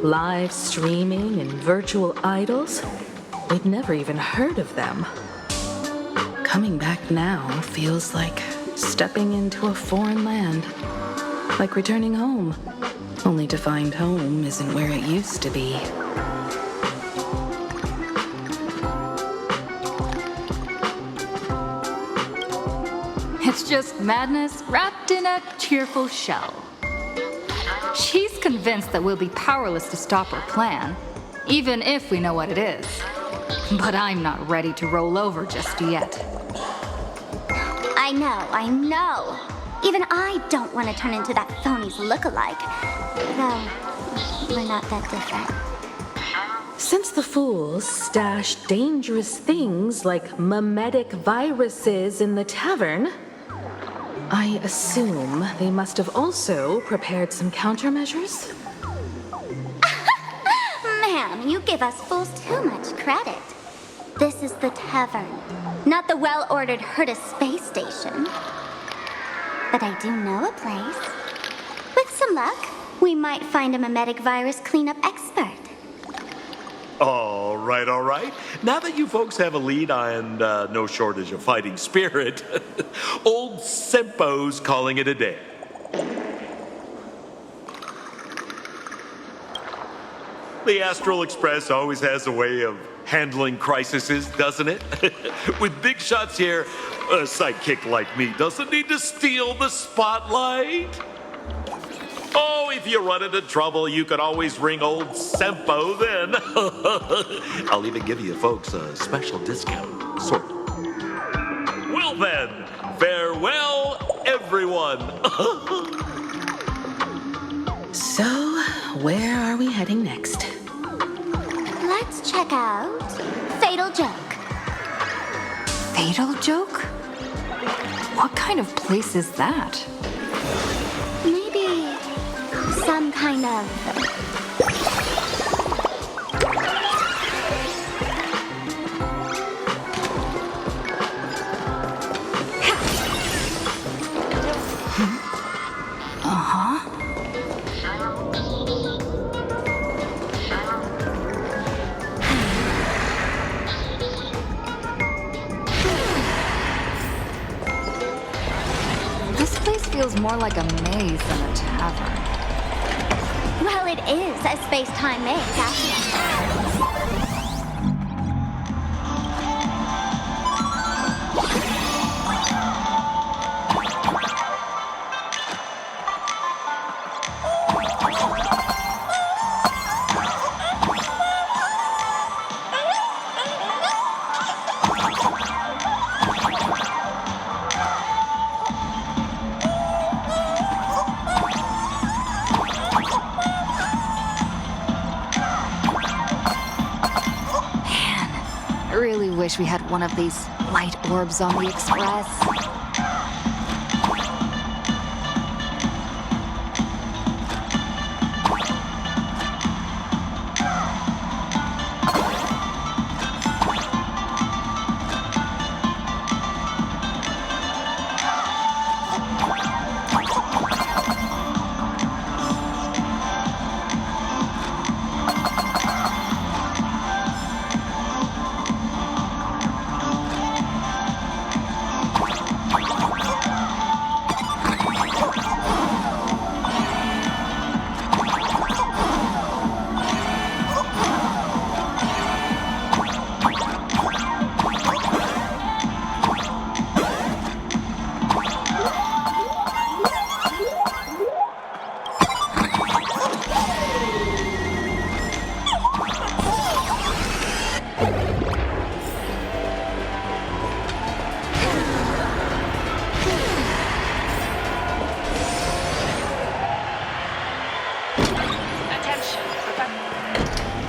Live streaming and virtual idols, we'd never even heard of them. Coming back now feels like stepping into a foreign land. Like returning home, only to find home isn't where it used to be. It's just madness wrapped in a cheerful shell. She's convinced that we'll be powerless to stop her plan, even if we know what it is. But I'm not ready to roll over just yet. I know. Even I don't want to turn into that phony's lookalike. Though, we're not that different. Since the fools stashed dangerous things like mimetic viruses in the tavern, I assume they must have also prepared some countermeasures? Ma'am, you give us fools too much credit. This is the tavern, not the well-ordered Herta space station. But I do know a place. With some luck, we might find a mimetic virus cleanup expert. All right. Now that you folks have a lead and no shortage of fighting spirit, old Sempo's calling it a day. The Astral Express always has a way of handling crises, doesn't it? With big shots here, a sidekick like me doesn't need to steal the spotlight. Oh, if you run into trouble, you can always ring old Sempo then. I'll even give you folks a special discount, sort of. Well then, farewell, everyone. So, where are we heading next? Let's check out Fatal Joke. Fatal Joke? What kind of place is that? Maybe some kind of... This place feels more like a maze than a tavern. Well, it is a space-time maze, actually. I really wish we had one of these light orbs on the Express.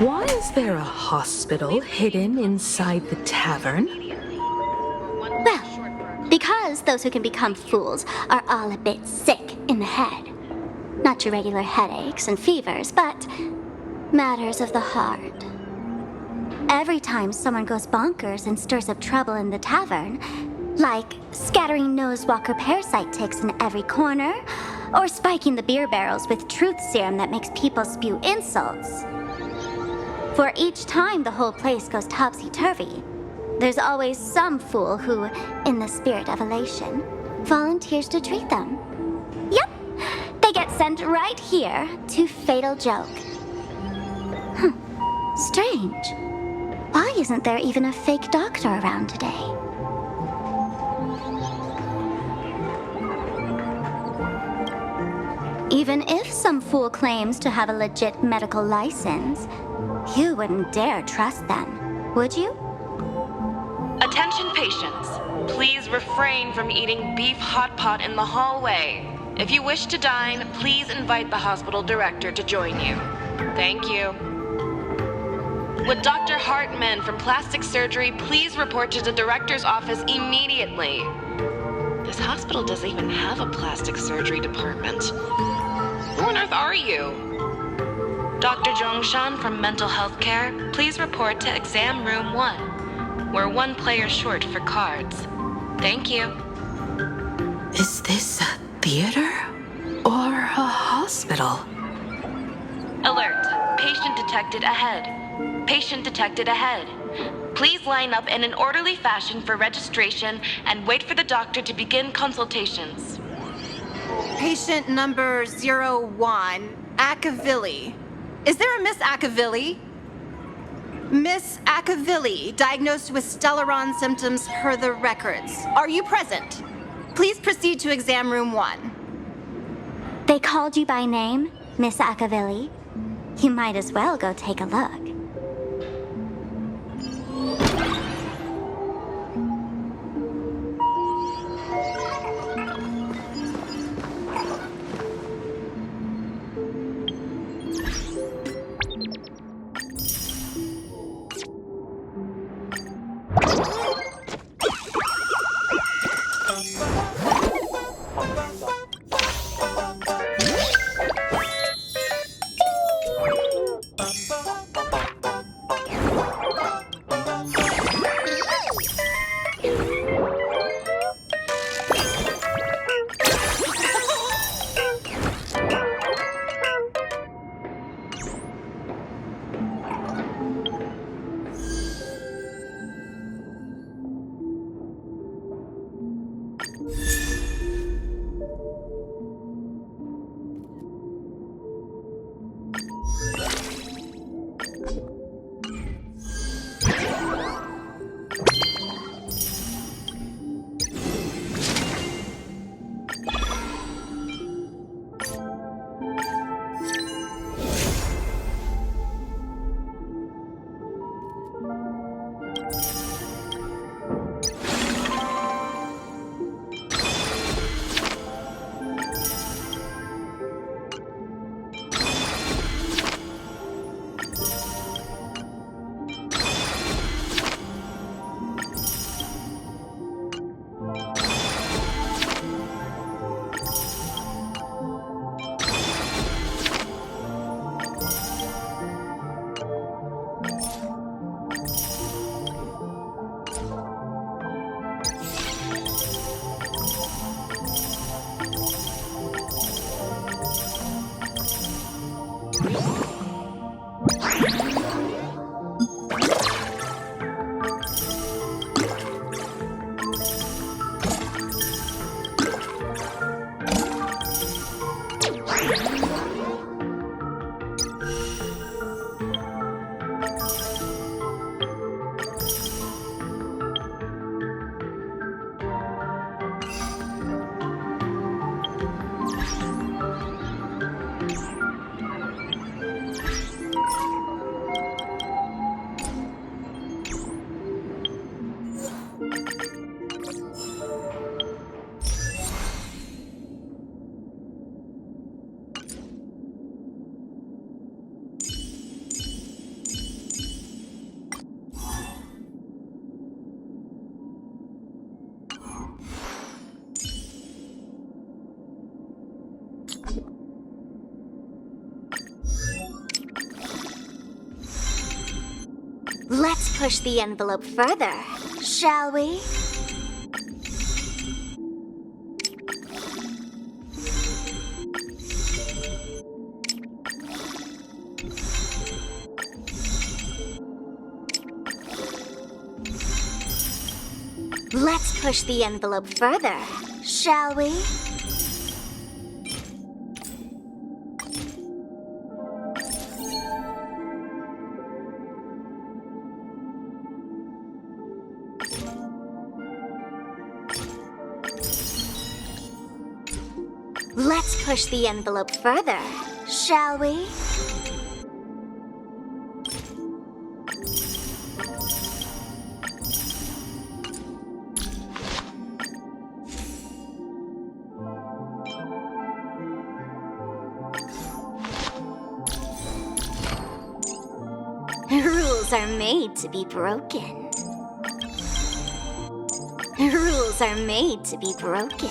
Why is there a hospital hidden inside the tavern? Well, because those who can become fools are all a bit sick in the head. Not your regular headaches and fevers, but matters of the heart. Every time someone goes bonkers and stirs up trouble in the tavern, like scattering nosewalker parasite ticks in every corner, or spiking the beer barrels with truth serum that makes people spew insults. For each time the whole place goes topsy-turvy, there's always some fool who, in the spirit of elation, volunteers to treat them. Yep, they get sent right here to Fatal Joke. Strange. Why isn't there even a fake doctor around today? Even if some fool claims to have a legit medical license, you wouldn't dare trust them, would you? Attention patients, please refrain from eating beef hot pot in the hallway. If you wish to dine, please invite the hospital director to join you. Thank you. Would Dr. Hartman from plastic surgery please report to the director's office immediately? This hospital doesn't even have a plastic surgery department. Who on earth are you? Dr. Zhongshan from Mental Health Care, please report to Exam Room 1. We're one player short for cards. Thank you. Is this a theater or a hospital? Alert. Patient detected ahead. Patient detected ahead. Please line up in an orderly fashion for registration and wait for the doctor to begin consultations. Patient number 01, Akavili. Is there a Miss Akavilli? Miss Akavilli, diagnosed with Stellaron symptoms per the records. Are you present? Please proceed to exam room 1. They called you by name, Miss Akavilli. You might as well go take a look. Let's push the envelope further, shall we? Let's push the envelope further, shall we? Let's push the envelope further, shall we? Rules are made to be broken. Rules are made to be broken.